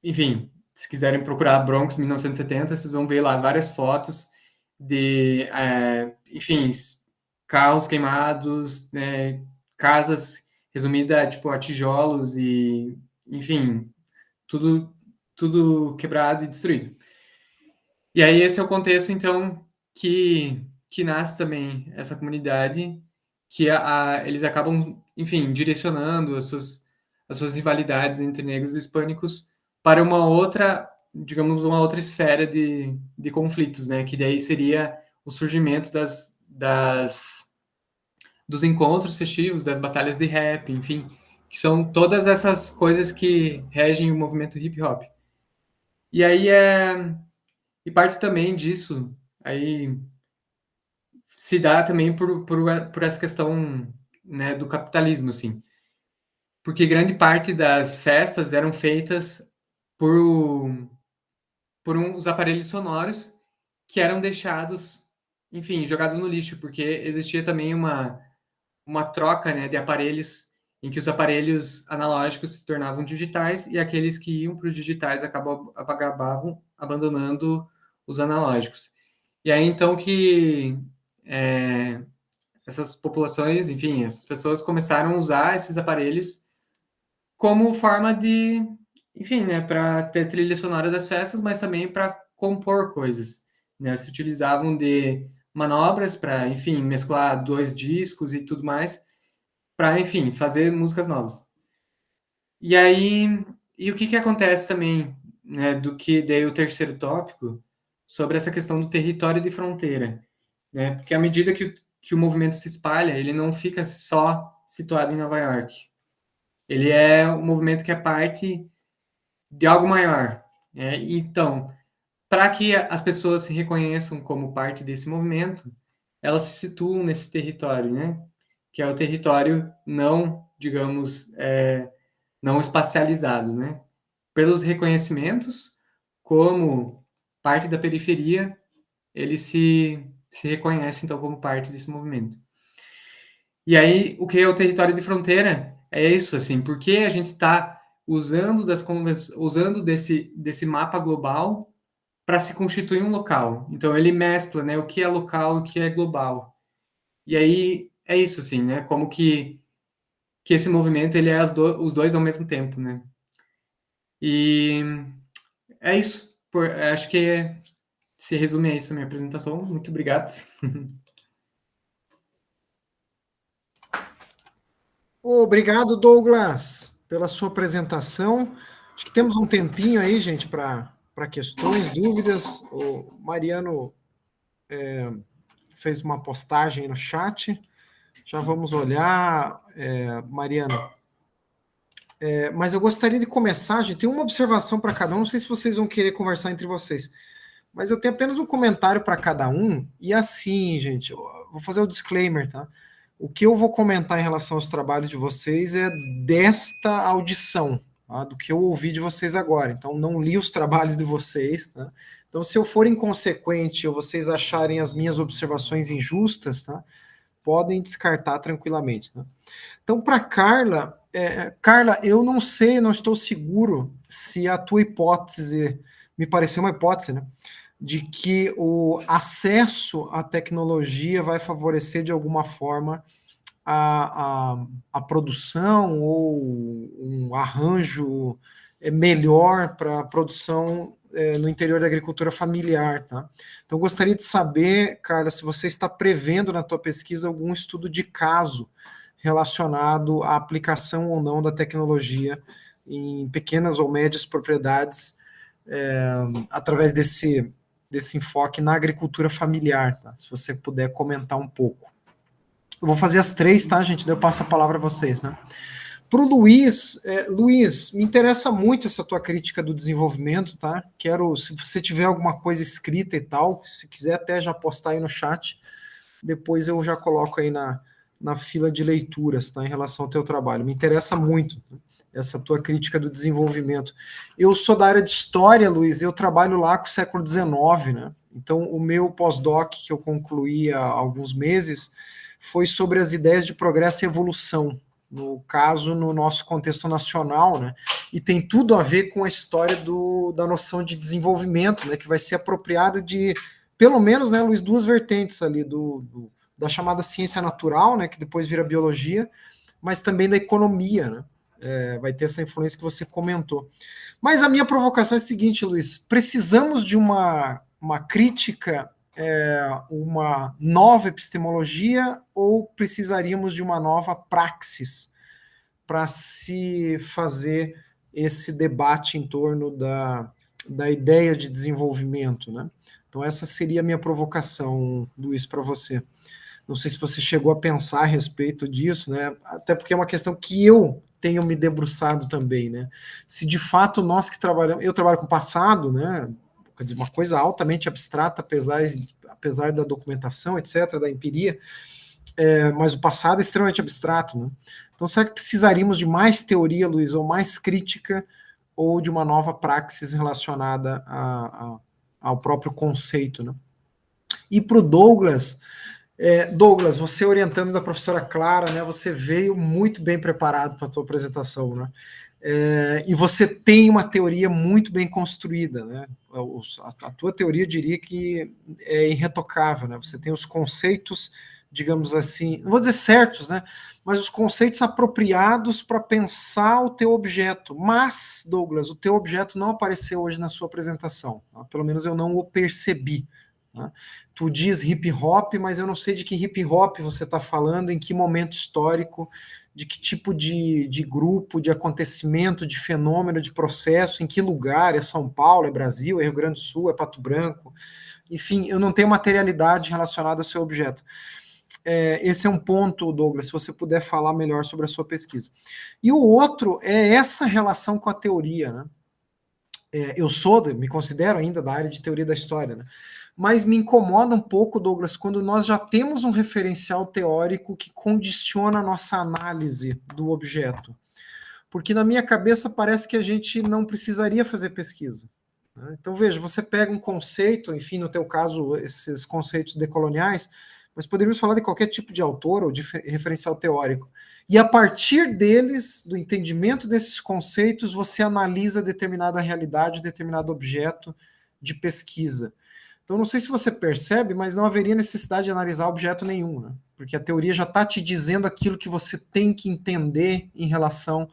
[SPEAKER 4] enfim, se quiserem procurar Bronx 1970, vocês vão ver lá várias fotos de, enfim, carros queimados, né, casas resumida tipo a tijolos e, enfim, tudo quebrado e destruído. E aí esse é o contexto, então, que nasce também essa comunidade, que eles acabam, enfim, direcionando as suas rivalidades entre negros e hispânicos para uma outra, digamos, uma outra esfera de conflitos, né? Que daí seria o surgimento dos encontros festivos, das batalhas de rap, enfim, que são todas essas coisas que regem o movimento hip hop. E aí e parte também disso, aí se dá também por essa questão, né, do capitalismo, assim. Porque grande parte das festas eram feitas por uns aparelhos sonoros que eram deixados, enfim, jogados no lixo, porque existia também uma troca, né, de aparelhos em que os aparelhos analógicos se tornavam digitais e aqueles que iam para os digitais acabavam abandonando os analógicos. E aí, então, que essas populações, enfim, essas pessoas começaram a usar esses aparelhos como forma de, enfim, né, para ter trilha sonora das festas, mas também para compor coisas, né? Se utilizavam de manobras para, enfim, mesclar 2 discos e tudo mais, para, enfim, fazer músicas novas. E aí, o que acontece também, né, do que daí o terceiro tópico, sobre essa questão do território de fronteira, né? Porque à medida que o movimento se espalha, ele não fica só situado em Nova York. Ele é um movimento que é parte de algo maior, né? Então, para que as pessoas se reconheçam como parte desse movimento, elas se situam nesse território, né? Que é o território não, digamos, não espacializado, né? Pelos reconhecimentos, como parte da periferia, eles se reconhecem, então, como parte desse movimento. E aí, o que é o território de fronteira? É isso, assim, porque a gente está usando desse mapa global para se constituir um local. Então, ele mescla, né, o que é local e o que é global. E aí, é isso, assim, né, como que esse movimento, ele é os dois ao mesmo tempo, né. E é isso. Acho que se resume a isso a minha apresentação. Muito obrigado.
[SPEAKER 1] Obrigado, Douglas, pela sua apresentação. Acho que temos um tempinho aí, gente, para questões, dúvidas. O Mariano fez uma postagem no chat. Já vamos olhar, Mariano. Mas eu gostaria de começar, gente. Tem uma observação para cada um. Não sei se vocês vão querer conversar entre vocês. Mas eu tenho apenas um comentário para cada um. E assim, gente, eu vou fazer o disclaimer, tá? O que eu vou comentar em relação aos trabalhos de vocês é desta audição, tá? Do que eu ouvi de vocês agora. Então, não li os trabalhos de vocês, tá? Então, se eu for inconsequente ou vocês acharem as minhas observações injustas, tá? Podem descartar tranquilamente, tá? Então, para Carla, Carla, eu não sei, não estou seguro se a tua hipótese, me pareceu uma hipótese, né? De que o acesso à tecnologia vai favorecer de alguma forma a produção ou um arranjo melhor para a produção no interior da agricultura familiar, tá? Então, gostaria de saber, Carla, se você está prevendo na tua pesquisa algum estudo de caso relacionado à aplicação ou não da tecnologia em pequenas ou médias propriedades através desse enfoque na agricultura familiar, tá? Se você puder comentar um pouco. Eu vou fazer as três, tá, gente? Daí eu passo a palavra a vocês, né? Para o Luiz, Luiz, me interessa muito essa tua crítica do desenvolvimento, tá? Quero, se você tiver alguma coisa escrita e tal, se quiser até já postar aí no chat, depois eu já coloco aí na fila de leituras, tá? Em relação ao teu trabalho. Me interessa muito essa tua crítica do desenvolvimento. Eu sou da área de história, Luiz, eu trabalho lá com o século XIX, né? Então, o meu pós-doc que eu concluí há alguns meses foi sobre as ideias de progresso e evolução, no caso, no nosso contexto nacional, né? E tem tudo a ver com a história da noção de desenvolvimento, né? Que vai ser apropriada de, pelo menos, né, Luiz, duas vertentes ali, da chamada ciência natural, né? Que depois vira biologia, mas também da economia, né? Vai ter essa influência que você comentou. Mas a minha provocação é a seguinte, Luiz, precisamos de uma crítica, uma nova epistemologia ou precisaríamos de uma nova praxis para se fazer esse debate em torno da ideia de desenvolvimento, né? Então essa seria a minha provocação, Luiz, para você. Não sei se você chegou a pensar a respeito disso, né? Até porque é uma questão que eu tenho me debruçado também, né? Se de fato nós que trabalhamos, eu trabalho com passado, né? Quer dizer, uma coisa altamente abstrata, apesar da documentação, etc., da empiria, mas o passado é extremamente abstrato, né? Então, será que precisaríamos de mais teoria, Luiz, ou mais crítica, ou de uma nova praxis relacionada ao próprio conceito, né? E para o Douglas, Douglas, você orientando da professora Clara, né? Você veio muito bem preparado para a tua apresentação, né? E você tem uma teoria muito bem construída, né? A tua teoria, eu diria que é irretocável, né? Você tem os conceitos, digamos assim, não vou dizer certos, né? Mas os conceitos apropriados para pensar o teu objeto. Mas, Douglas, o teu objeto não apareceu hoje na sua apresentação. Tá? Pelo menos eu não o percebi. Tá? Tu diz hip hop, mas eu não sei de que hip hop você está falando, em que momento histórico, de que tipo de grupo, de acontecimento, de fenômeno, de processo, em que lugar, é São Paulo, é Brasil, é Rio Grande do Sul, é Pato Branco, enfim, eu não tenho materialidade relacionada ao seu objeto. Esse é um ponto, Douglas, se você puder falar melhor sobre a sua pesquisa. E o outro é essa relação com a teoria, né? me considero ainda da área de teoria da história, né? Mas me incomoda um pouco, Douglas, quando nós já temos um referencial teórico que condiciona a nossa análise do objeto. Porque na minha cabeça parece que a gente não precisaria fazer pesquisa. Né? Então, veja, você pega um conceito, enfim, no teu caso, esses conceitos decoloniais, mas poderíamos falar de qualquer tipo de autor ou de referencial teórico. E a partir deles, do entendimento desses conceitos, você analisa determinada realidade, determinado objeto de pesquisa. Então, não sei se você percebe, mas não haveria necessidade de analisar objeto nenhum, né? Porque a teoria já está te dizendo aquilo que você tem que entender em relação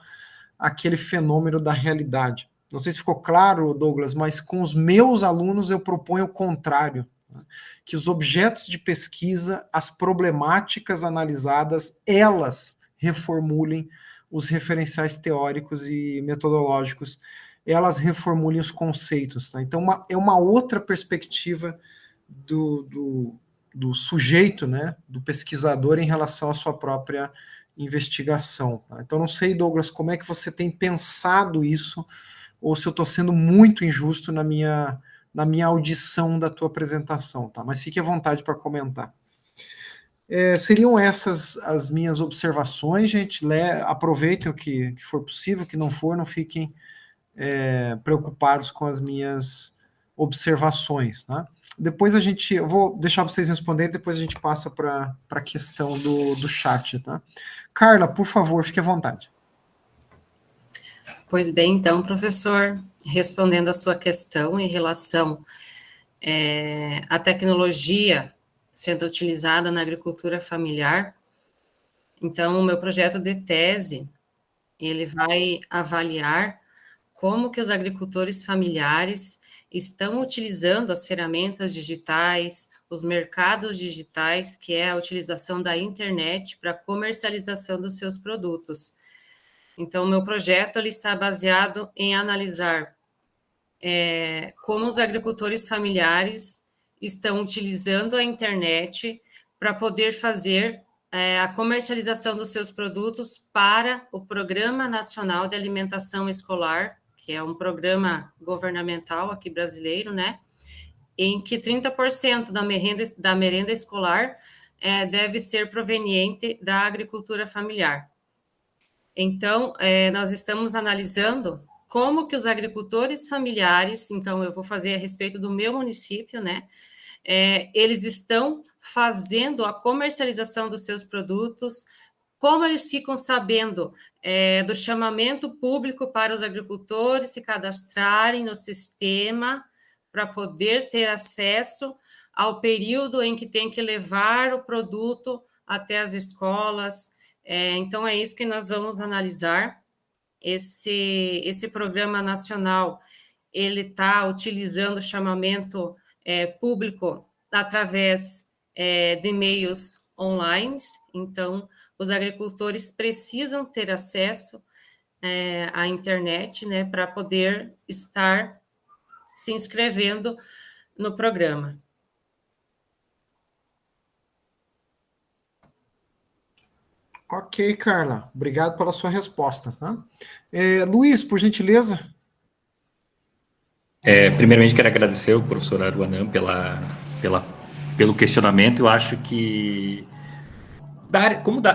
[SPEAKER 1] àquele fenômeno da realidade. Não sei se ficou claro, Douglas, mas com os meus alunos eu proponho o contrário, né? Que os objetos de pesquisa, as problemáticas analisadas, elas reformulem os referenciais teóricos e metodológicos, elas reformulem os conceitos. Tá? Então, é uma outra perspectiva do sujeito, né, do pesquisador em relação à sua própria investigação. Tá? Então, não sei, Douglas, como é que você tem pensado isso, ou se eu estou sendo muito injusto na minha audição da tua apresentação, tá? Mas fique à vontade para comentar. Seriam essas as minhas observações, gente. Aproveitem o que for possível, o que não for, não fiquem preocupados com as minhas observações, tá? Depois eu vou deixar vocês responderem, depois a gente passa para a questão do chat, tá? Carla, por favor, fique à vontade.
[SPEAKER 2] Pois bem, então, professor, respondendo a sua questão em relação à tecnologia sendo utilizada na agricultura familiar, então, o meu projeto de tese, ele vai avaliar como que os agricultores familiares estão utilizando as ferramentas digitais, os mercados digitais, que é a utilização da internet para comercialização dos seus produtos. Então, o meu projeto ele está baseado em analisar como os agricultores familiares estão utilizando a internet para poder fazer a comercialização dos seus produtos para o Programa Nacional de Alimentação Escolar, que é um programa governamental aqui brasileiro, né? Em que 30% da merenda escolar deve ser proveniente da agricultura familiar. Então, nós estamos analisando como que os agricultores familiares, então eu vou fazer a respeito do meu município, né? Eles estão fazendo a comercialização dos seus produtos, como eles ficam sabendo do chamamento público para os agricultores se cadastrarem no sistema para poder ter acesso ao período em que tem que levar o produto até as escolas. Então, é isso que nós vamos analisar. Esse programa nacional, ele está utilizando o chamamento público através de meios online, então, os agricultores precisam ter acesso à internet, né, para poder estar se inscrevendo no programa.
[SPEAKER 1] Ok, Carla. Obrigado pela sua resposta. Tá? Luiz, por gentileza.
[SPEAKER 3] Primeiramente, quero agradecer ao professor Aruanã pelo questionamento. Eu acho que,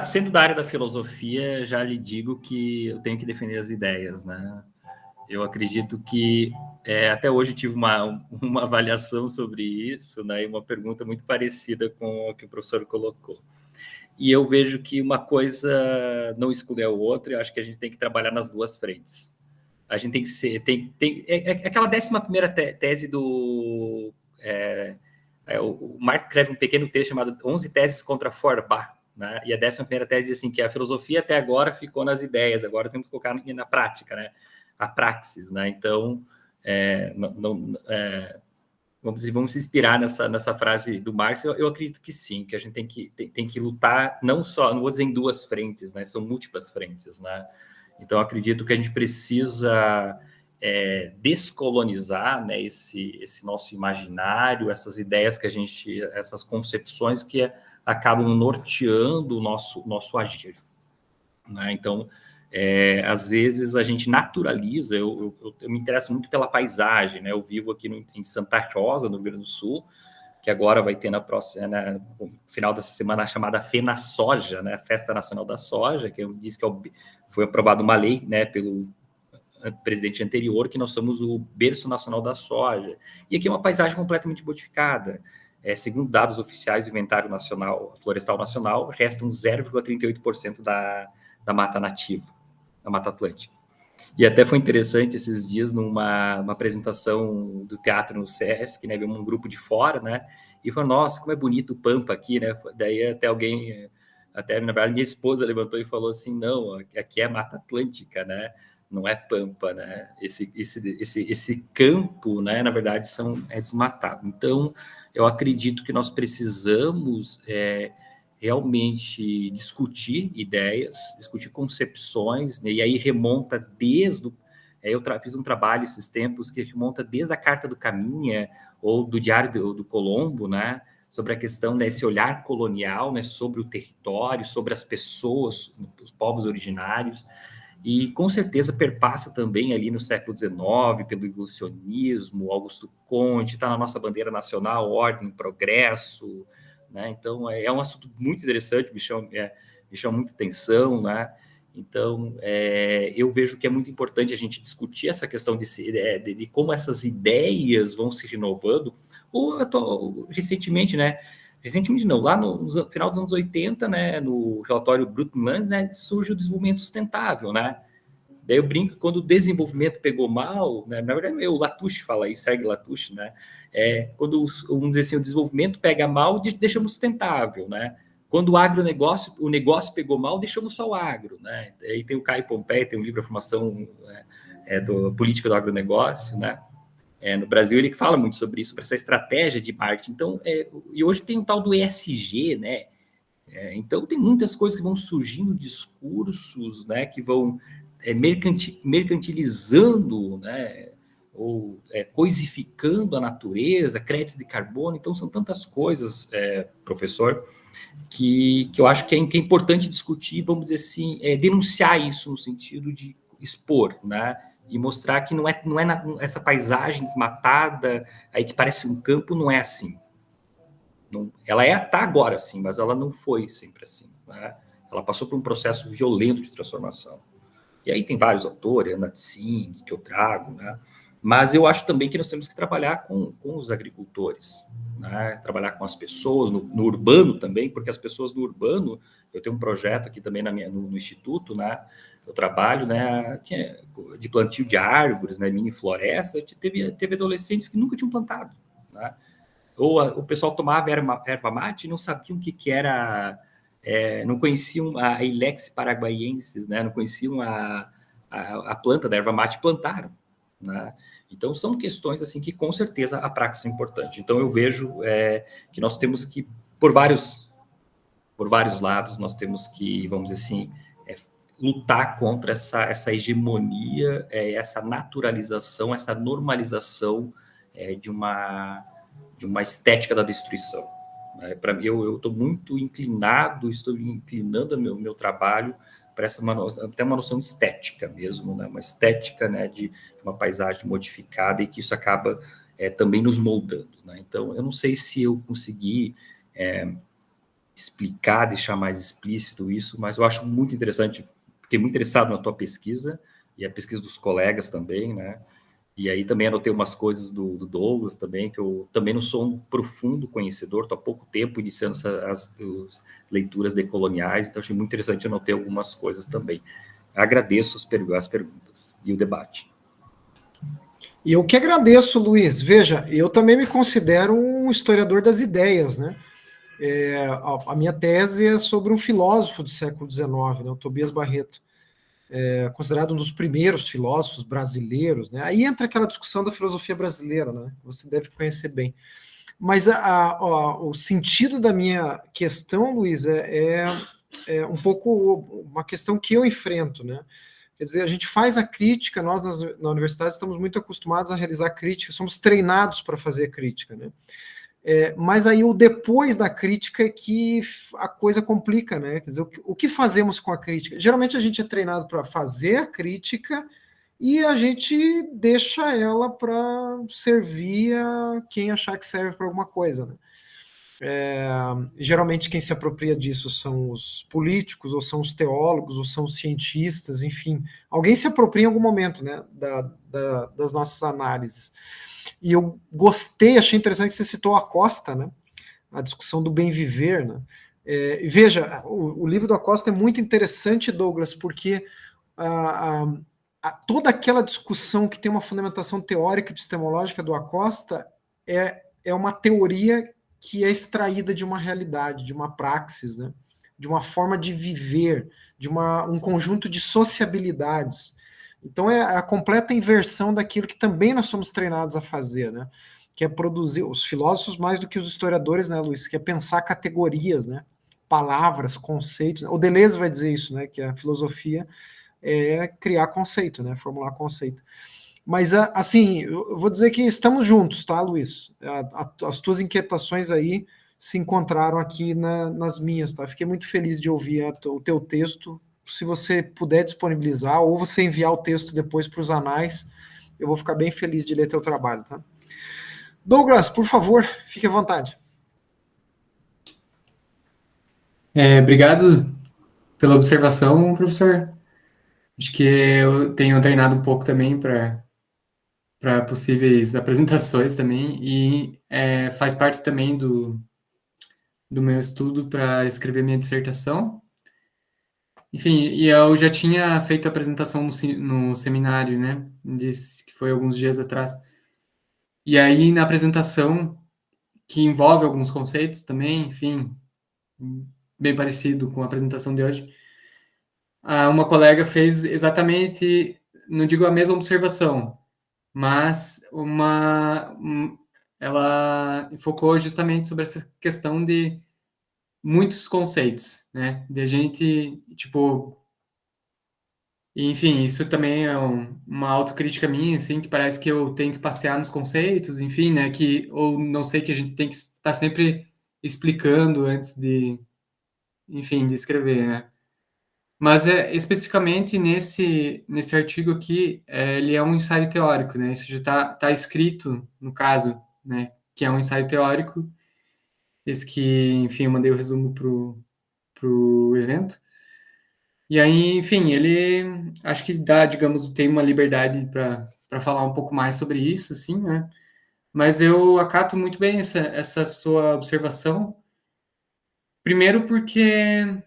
[SPEAKER 3] sendo da área da filosofia, já lhe digo que eu tenho que defender as ideias, né? Eu acredito que até hoje tive uma avaliação sobre isso, né? E uma pergunta muito parecida com a que o professor colocou. E eu vejo que uma coisa não exclui a outra, eu acho que a gente tem que trabalhar nas duas frentes. A gente tem que ser... aquela 11ª tese do... o Marx escreve um pequeno texto chamado 11 Teses contra Feuerbach, né? E a 11ª tese diz assim, que a filosofia até agora ficou nas ideias, agora temos que colocar na prática, né? A praxis, né? Então, vamos se inspirar nessa frase do Marx. Eu acredito que sim, que a gente tem que lutar, não vou dizer em duas frentes, né? São múltiplas frentes, né? Então, acredito que a gente precisa descolonizar, né, esse nosso imaginário, essas ideias essas concepções que acabam norteando o nosso agir, né? Então, Às vezes a gente naturaliza, eu me interesso muito pela paisagem, né? Eu vivo aqui em Santa Rosa, no Rio Grande do Sul, que agora vai ter no final dessa semana a chamada FenaSoja, né? Festa Nacional da Soja, que diz que foi aprovada uma lei, né, pelo presidente anterior, que nós somos o berço nacional da soja. E aqui é uma paisagem completamente modificada. Segundo dados oficiais do Inventário Nacional, Florestal Nacional, restam 0,38% da mata nativa, da Mata Atlântica. E até foi interessante esses dias, numa apresentação do teatro no Sesc, né, um grupo de fora, né, e falou, nossa, como é bonito o Pampa aqui, né, daí até na verdade minha esposa levantou e falou assim, não, aqui é Mata Atlântica, né, não é Pampa, né, esse campo, né, na verdade é desmatado. Então, eu acredito que nós precisamos realmente discutir ideias, discutir concepções, né? E aí remonta eu fiz um trabalho esses tempos que remonta desde a Carta do Caminha ou do Diário do Colombo, né? Sobre a questão desse olhar colonial, né? Sobre o território, sobre as pessoas, os povos originários, e com certeza perpassa também ali no século XIX, pelo evolucionismo, Augusto Conte, está na nossa bandeira nacional, ordem, progresso, né? Então, é um assunto muito interessante, me chama muita atenção, né? Então, eu vejo que é muito importante a gente discutir essa questão de como essas ideias vão se renovando, recentemente, né? Recentemente não, lá no final dos anos 80, né, no relatório Brundtland, né, surge o desenvolvimento sustentável, né? Daí eu brinco que quando o desenvolvimento pegou mal, né, na verdade o Latouche fala isso, Serge Latouche, né? Quando, vamos dizer assim, o desenvolvimento pega mal, deixamos sustentável, né? Quando o negócio pegou mal, deixamos só o agro, né? Aí tem o Caio Pompei, tem um livro, A Formação da Política do Agronegócio, né? No Brasil, ele fala muito sobre isso, sobre essa estratégia de marketing. Então, e hoje tem o tal do ESG, né? Então, tem muitas coisas que vão surgindo, discursos, né, que vão mercantilizando, né, ou coisificando a natureza, créditos de carbono. Então, são tantas coisas, professor, que eu acho que é importante discutir, vamos dizer assim, denunciar isso no sentido de expor, né? E mostrar que não é essa paisagem desmatada, aí que parece um campo, não é assim. Não, ela está agora assim, mas ela não foi sempre assim, né? Ela passou por um processo violento de transformação. E aí tem vários autores, Ana Tsing, que eu trago, né? Mas eu acho também que nós temos que trabalhar com os agricultores, né? Trabalhar com as pessoas, no urbano também, porque as pessoas no urbano, eu tenho um projeto aqui também no Instituto, né? Eu trabalho, né, de plantio de árvores, né, mini floresta. Teve adolescentes que nunca tinham plantado, né? Ou o pessoal tomava erva mate e não sabiam o que era, não conheciam a Ilex paraguaiensis, né? Não conheciam a planta da erva mate, plantaram, né? Então, são questões assim que, com certeza, a praxis é importante. Então, eu vejo que nós temos que, por vários lados, nós temos que, vamos dizer assim, lutar contra essa hegemonia, essa naturalização, essa normalização de uma estética da destruição. Para mim, eu estou muito inclinado, estou inclinando o meu trabalho para até uma noção estética mesmo, né? Uma estética, né, de uma paisagem modificada, e que isso acaba também nos moldando, né? Então, eu não sei se eu consegui explicar, deixar mais explícito isso, mas eu acho muito interessante, fiquei muito interessado na tua pesquisa, e a pesquisa dos colegas também, né? E aí também anotei umas coisas do Douglas também, que eu também não sou um profundo conhecedor, estou há pouco tempo iniciando as leituras decoloniais, então achei muito interessante, anotei algumas coisas também. Agradeço as perguntas e o debate.
[SPEAKER 1] E eu que agradeço, Luiz. Veja, eu também me considero um historiador das ideias, né? A minha tese é sobre um filósofo do século XIX, né, o Tobias Barreto. Considerado um dos primeiros filósofos brasileiros, né? Aí entra aquela discussão da filosofia brasileira, né? Você deve conhecer bem. Mas o sentido da minha questão, Luiz, é um pouco uma questão que eu enfrento, né? Quer dizer, a gente faz a crítica, nós na universidade estamos muito acostumados a realizar crítica, somos treinados para fazer crítica, né? Mas aí o depois da crítica é que a coisa complica, né? Quer dizer, o que fazemos com a crítica? Geralmente a gente é treinado para fazer a crítica e a gente deixa ela para servir a quem achar que serve para alguma coisa, né? Geralmente quem se apropria disso são os políticos, ou são os teólogos, ou são os cientistas, enfim. Alguém se apropria em algum momento, né, das nossas análises. E eu gostei, achei interessante que você citou a Costa, né, a discussão do bem viver, né. Veja, o livro do Acosta é muito interessante, Douglas, porque toda aquela discussão que tem uma fundamentação teórica e epistemológica do Acosta é uma teoria que é extraída de uma realidade, de uma praxis, né? De uma forma de viver, de um conjunto de sociabilidades. Então é a completa inversão daquilo que também nós somos treinados a fazer, né? Que é produzir, os filósofos mais do que os historiadores, né, Luiz? Que é pensar categorias, né? Palavras, conceitos. O Deleuze vai dizer isso, né? Que a filosofia é criar conceito, né? Formular conceito. Mas, assim, eu vou dizer que estamos juntos, tá, Luiz? As tuas inquietações aí se encontraram aqui nas minhas, tá? Fiquei muito feliz de ouvir o teu texto. Se você puder disponibilizar, ou você enviar o texto depois para os anais, eu vou ficar bem feliz de ler teu trabalho, tá? Douglas, por favor, fique à vontade.
[SPEAKER 4] Obrigado pela observação, professor. Acho que eu tenho treinado um pouco também para possíveis apresentações também, e faz parte também do meu estudo para escrever minha dissertação. Enfim, e eu já tinha feito a apresentação no seminário, né? Disse que foi alguns dias atrás. E aí, na apresentação, que envolve alguns conceitos também, enfim, bem parecido com a apresentação de hoje, uma colega fez exatamente, não digo a mesma observação, mas ela focou justamente sobre essa questão de muitos conceitos, né? De a gente, tipo, enfim, isso também é uma autocrítica minha, assim, que parece que eu tenho que passear nos conceitos, enfim, né? Ou não sei, que a gente tem que estar sempre explicando antes de, enfim, de escrever, né? Mas especificamente nesse artigo aqui, ele é um ensaio teórico, né? Isso já tá escrito, no caso, né? Que é um ensaio teórico, esse que, enfim, eu mandei o resumo pro evento. E aí, enfim, ele acho que digamos, tem uma liberdade para falar um pouco mais sobre isso, assim, né? Mas eu acato muito bem essa sua observação. Primeiro porque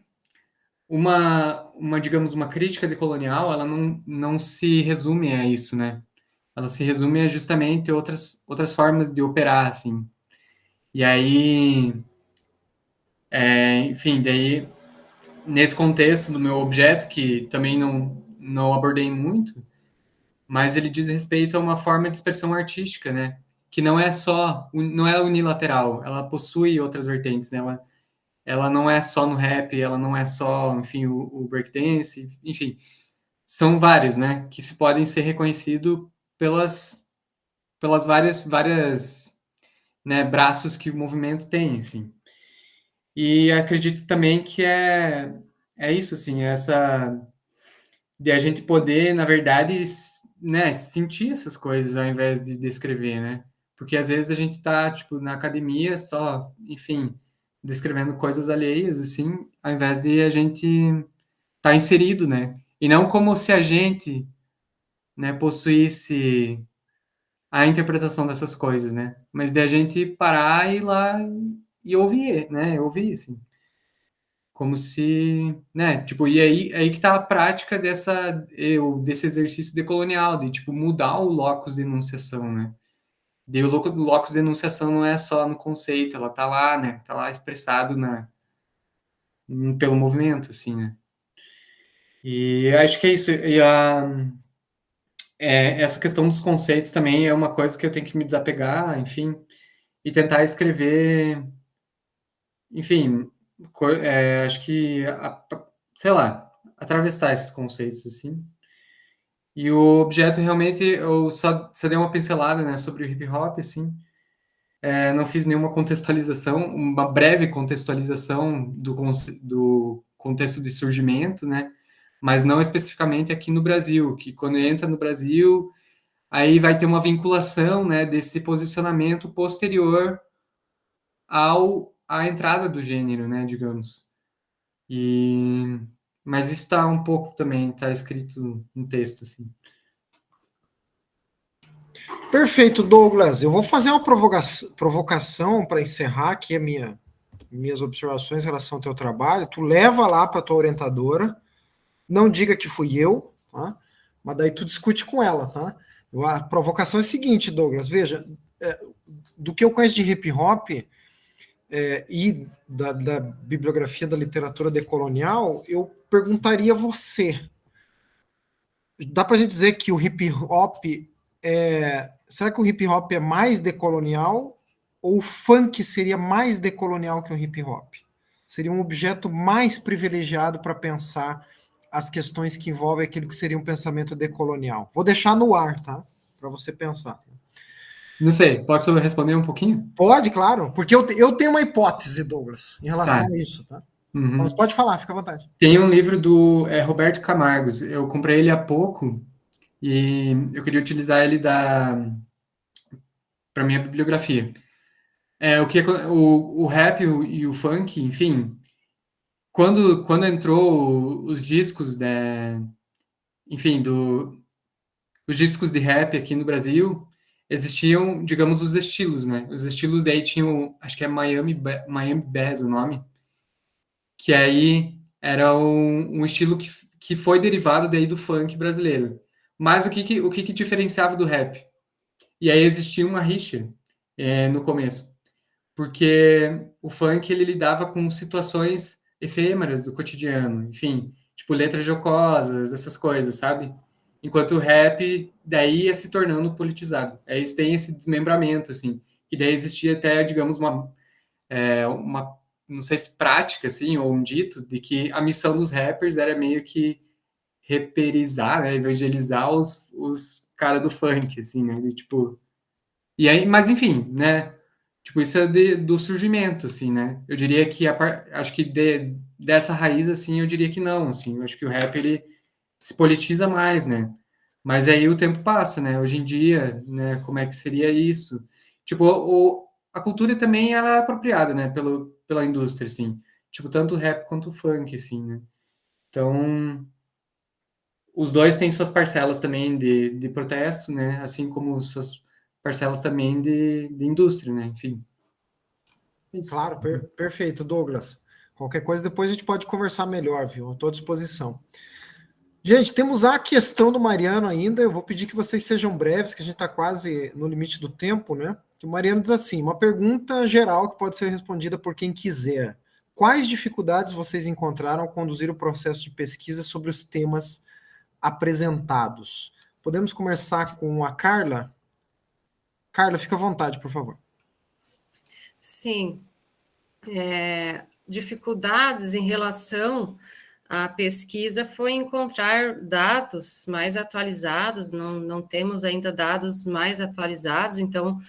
[SPEAKER 4] digamos, uma crítica decolonial, ela não se resume a isso, né? Ela se resume a justamente outras formas de operar, assim. E aí, enfim, daí, nesse contexto do meu objeto, que também não abordei muito, mas ele diz respeito a uma forma de expressão artística, né? Que não é unilateral, ela possui outras vertentes, né? Ela não é só no rap, ela não é só, enfim, o breakdance, enfim, são vários, né? Que se podem ser reconhecidos pelas várias, né, braços que o movimento tem, assim. E acredito também que é isso, assim, essa de a gente poder, na verdade, né, sentir essas coisas ao invés de descrever, né? Porque às vezes a gente tá, tipo, na academia só, enfim, descrevendo coisas alheias, assim, ao invés de a gente tá inserido, né? E não como se a gente, né, possuísse a interpretação dessas coisas, né? Mas de a gente parar e ir lá e ouvir, né? Ouvir, assim. Como se, né, tipo, e aí que tá a prática desse exercício decolonial, de, tipo, mudar o locus de enunciação, né? E o locus de enunciação não é só no conceito, ela tá lá, né? Tá lá expressado pelo movimento, assim, né? E acho que é isso. E essa questão dos conceitos também é uma coisa que eu tenho que me desapegar, enfim, e tentar escrever, enfim, acho que, sei lá, atravessar esses conceitos, assim. E o objeto, realmente, eu só dei uma pincelada, né, sobre o hip hop, assim, não fiz nenhuma contextualização, uma breve contextualização do contexto de surgimento, né? Mas não especificamente aqui no Brasil, que quando entra no Brasil, aí vai ter uma vinculação, né, desse posicionamento posterior à entrada do gênero, né, digamos. Mas isso está um pouco também, está escrito no texto, assim.
[SPEAKER 1] Perfeito, Douglas. Eu vou fazer uma provocação para encerrar aqui minhas observações em relação ao teu trabalho. Tu leva lá para tua orientadora, não diga que fui eu, tá? Mas daí tu discute com ela, tá? A provocação é a seguinte, Douglas, veja, do que eu conheço de hip hop e da bibliografia da literatura decolonial, eu perguntaria a você, dá pra gente dizer que o hip hop será que o hip hop é mais decolonial ou o funk seria mais decolonial que o hip hop? Seria um objeto mais privilegiado para pensar as questões que envolvem aquilo que seria um pensamento decolonial. Vou deixar no ar, tá? Para você pensar.
[SPEAKER 4] Não sei, posso responder um pouquinho?
[SPEAKER 1] Pode, claro, porque eu tenho uma hipótese, Douglas, em relação a isso, tá?
[SPEAKER 4] Uhum.
[SPEAKER 1] Mas pode falar, fica à vontade.
[SPEAKER 4] Tem um livro do Roberto Camargos, eu comprei ele há pouco e eu queria utilizar ele para minha bibliografia. O rap e o funk, enfim, quando entrou os discos, enfim, os discos de rap aqui no Brasil, existiam, digamos, os estilos, né? Os estilos daí tinham, acho que é Miami Bass o nome, que aí era um estilo que foi derivado daí do funk brasileiro. Mas o que diferenciava do rap? E aí existia uma rixa no começo, porque o funk ele lidava com situações efêmeras do cotidiano, enfim, tipo letras jocosas, essas coisas, sabe? Enquanto o rap daí ia se tornando politizado. Aí tem esse desmembramento, assim, que daí existia até, digamos, uma não sei se prática, assim, ou um dito, de que a missão dos rappers era meio que reperizar, né, evangelizar os caras do funk, assim, né, tipo... E aí, mas enfim, né, tipo, isso é do surgimento, assim, né, eu diria que, acho que dessa raiz, assim, eu diria que não, assim, eu acho que o rap, ele se politiza mais, né, mas aí o tempo passa, né, hoje em dia, né, como é que seria isso? Tipo, a cultura também, ela é apropriada, né, pela indústria, assim, tipo, tanto o rap quanto o funk, assim, né, então... Os dois têm suas parcelas também de protesto, né? Assim como suas parcelas também de indústria, né? Enfim. É isso.
[SPEAKER 1] Claro, perfeito, Douglas. Qualquer coisa depois a gente pode conversar melhor, viu? Estou à disposição. Gente, temos a questão do Mariano ainda. Eu vou pedir que vocês sejam breves, que a gente está quase no limite do tempo, né? Que o Mariano diz assim: uma pergunta geral que pode ser respondida por quem quiser. Quais dificuldades vocês encontraram ao conduzir o processo de pesquisa sobre os temas apresentados? Podemos começar com a Carla? Carla, fica à vontade, por favor.
[SPEAKER 2] Sim. Dificuldades em relação à pesquisa foi encontrar dados mais atualizados, não temos ainda dados mais atualizados, então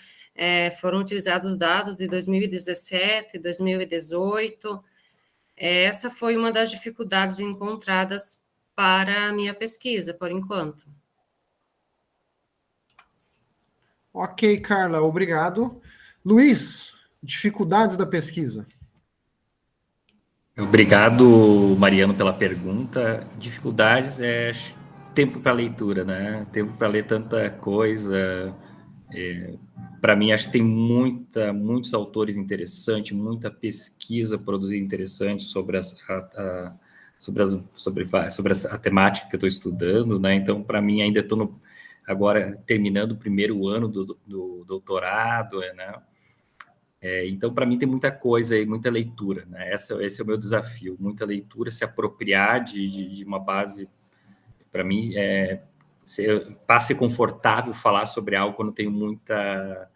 [SPEAKER 2] foram utilizados dados de 2017, 2018. Essa foi uma das dificuldades encontradas para a minha pesquisa, por enquanto.
[SPEAKER 1] Ok, Carla, obrigado. Luiz, dificuldades da pesquisa.
[SPEAKER 3] Obrigado, Mariano, pela pergunta. Dificuldades é tempo para leitura, né? Tempo para ler tanta coisa. Para mim, acho que tem muitos autores interessantes, muita pesquisa produzida interessante sobre a temática que eu estou estudando, né? Então, para mim, ainda estou agora terminando o primeiro ano do doutorado, né? Então, para mim, tem muita coisa aí, muita leitura, né? Esse é o meu desafio, muita leitura, se apropriar de uma base, para mim, para ser confortável falar sobre algo quando tenho muita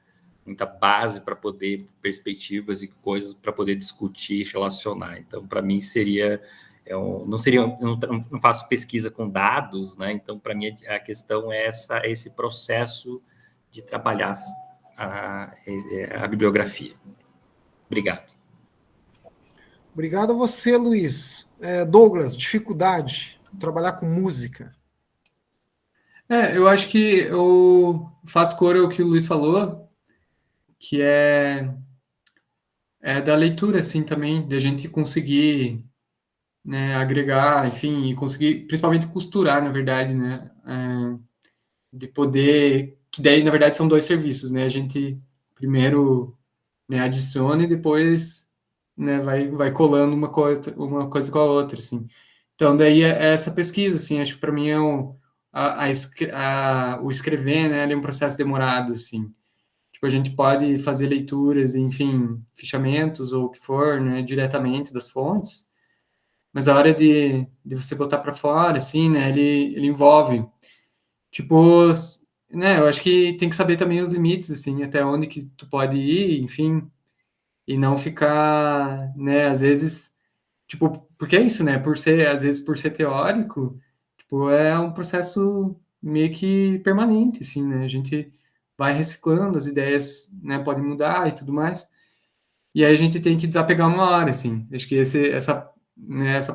[SPEAKER 3] base para poder, perspectivas e coisas para poder discutir, relacionar. Então, para mim, eu não faço pesquisa com dados, né? Então, para mim, a questão é esse processo de trabalhar a bibliografia. Obrigado.
[SPEAKER 1] Obrigado a você, Luiz. Douglas, dificuldade de trabalhar com música.
[SPEAKER 4] Eu acho que eu faço cor ao que o Luiz falou, que é da leitura, assim, também, de a gente conseguir, né, agregar, enfim, e conseguir, principalmente, costurar, na verdade, né, de poder, que daí, na verdade, são dois serviços, né, a gente primeiro, né, adiciona e depois, né, vai colando uma coisa com a outra, assim. Então, daí é essa pesquisa, assim, acho que para mim é o escrever, né, ele é um processo demorado, assim. Tipo, a gente pode fazer leituras, enfim, fichamentos ou o que for, né, diretamente das fontes, mas a hora de você botar para fora, assim, né, ele envolve, tipo, né, eu acho que tem que saber também os limites, assim, até onde que tu pode ir, enfim, e não ficar, né, às vezes, tipo, porque é isso, né, às vezes, por ser teórico, tipo, é um processo meio que permanente, assim, né, a gente vai reciclando, as ideias, né, podem mudar e tudo mais, e aí a gente tem que desapegar uma hora, assim, acho que essa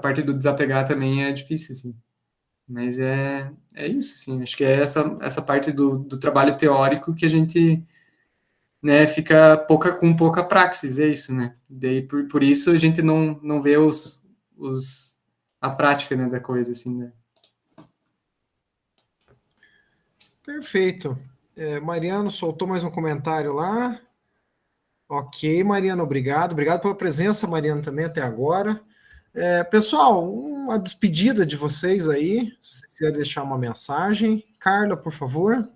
[SPEAKER 4] parte do desapegar também é difícil, assim, mas é isso, assim, acho que é essa parte do trabalho teórico que a gente, né, fica com pouca praxis, é isso, né, daí por isso a gente não vê a prática, né, da coisa, assim, né.
[SPEAKER 1] Perfeito. Mariano soltou mais um comentário lá. Ok, Mariano, obrigado. Obrigado pela presença, Mariano, também até agora. Pessoal, uma despedida de vocês aí, se vocês quiserem deixar uma mensagem. Carla, por favor.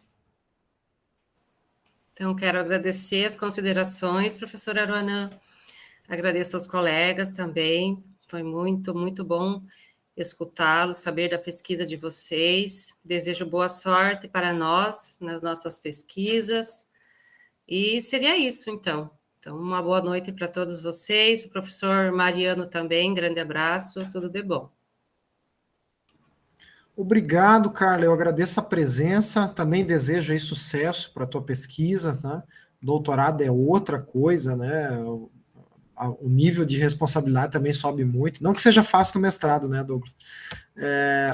[SPEAKER 2] Então, quero agradecer as considerações, professora Aruanã. Agradeço aos colegas também. Foi muito, muito bom escutá-los, saber da pesquisa de vocês. Desejo boa sorte para nós nas nossas pesquisas. E seria isso, então. Então, uma boa noite para todos vocês. O professor Mariano também, grande abraço, tudo de bom.
[SPEAKER 1] Obrigado, Carla. Eu agradeço a presença. Também desejo aí sucesso para a tua pesquisa, tá? Doutorado é outra coisa, né? O nível de responsabilidade também sobe muito. Não que seja fácil no mestrado, né, Douglas?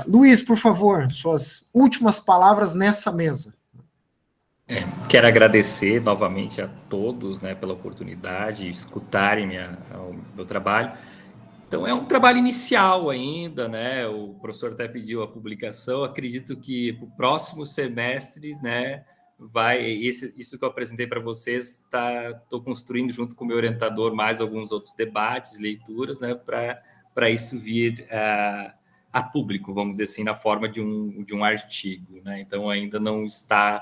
[SPEAKER 1] Luiz, por favor, suas últimas palavras nessa mesa.
[SPEAKER 3] Quero agradecer novamente a todos, né, pela oportunidade de escutarem o meu trabalho. Então, é um trabalho inicial ainda, né? O professor até pediu a publicação. Acredito que para o próximo semestre, né, isso que eu apresentei para vocês, estou construindo junto com o meu orientador mais alguns outros debates, leituras, né, para isso vir a público, vamos dizer assim, na forma de um artigo, né? Então, ainda não está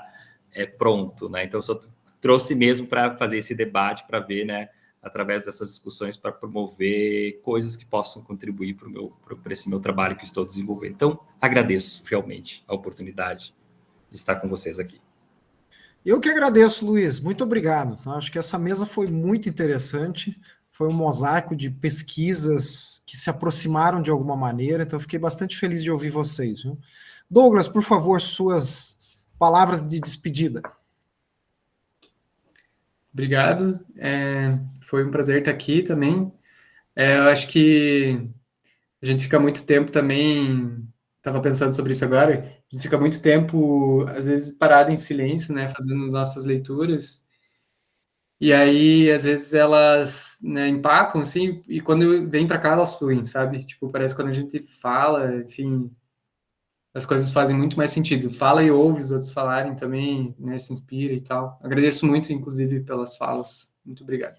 [SPEAKER 3] pronto, né? Então, eu só trouxe mesmo para fazer esse debate, para ver, né, através dessas discussões, para promover coisas que possam contribuir para esse meu trabalho que estou desenvolvendo. Então, agradeço realmente a oportunidade de estar com vocês aqui.
[SPEAKER 1] Eu que agradeço, Luiz. Muito obrigado. Tá? Acho que essa mesa foi muito interessante. Foi um mosaico de pesquisas que se aproximaram de alguma maneira. Então, eu fiquei bastante feliz de ouvir vocês. Viu? Douglas, por favor, suas palavras de despedida.
[SPEAKER 4] Obrigado. Foi um prazer estar aqui também. Eu acho que a gente fica muito tempo também, estava pensando sobre isso agora, a gente fica muito tempo, às vezes, parado em silêncio, né, fazendo nossas leituras, e aí, às vezes, elas, né, empacam, assim, e quando vem para cá, elas fluem, sabe? Tipo, parece que quando a gente fala, enfim, as coisas fazem muito mais sentido. Fala e ouve os outros falarem também, né, se inspira e tal. Agradeço muito, inclusive, pelas falas. Muito obrigado.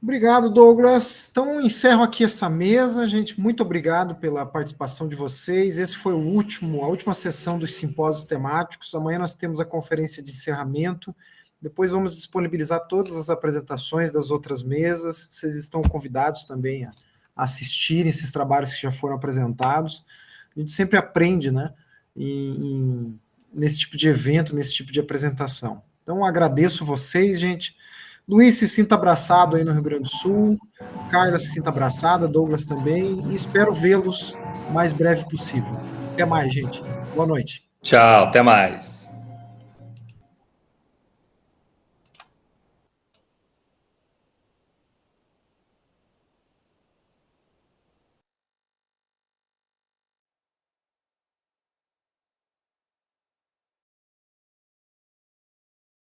[SPEAKER 1] Obrigado, Douglas. Então, encerro aqui essa mesa, gente. Muito obrigado pela participação de vocês. Esse foi a última sessão dos simpósios temáticos. Amanhã nós temos a conferência de encerramento. Depois vamos disponibilizar todas as apresentações das outras mesas. Vocês estão convidados também a assistirem esses trabalhos que já foram apresentados. A gente sempre aprende, né, nesse tipo de evento, nesse tipo de apresentação. Então, agradeço vocês, gente. Luiz, se sinta abraçado aí no Rio Grande do Sul. Carla, se sinta abraçada. Douglas também. E espero vê-los o mais breve possível. Até mais, gente. Boa noite.
[SPEAKER 3] Tchau, até mais.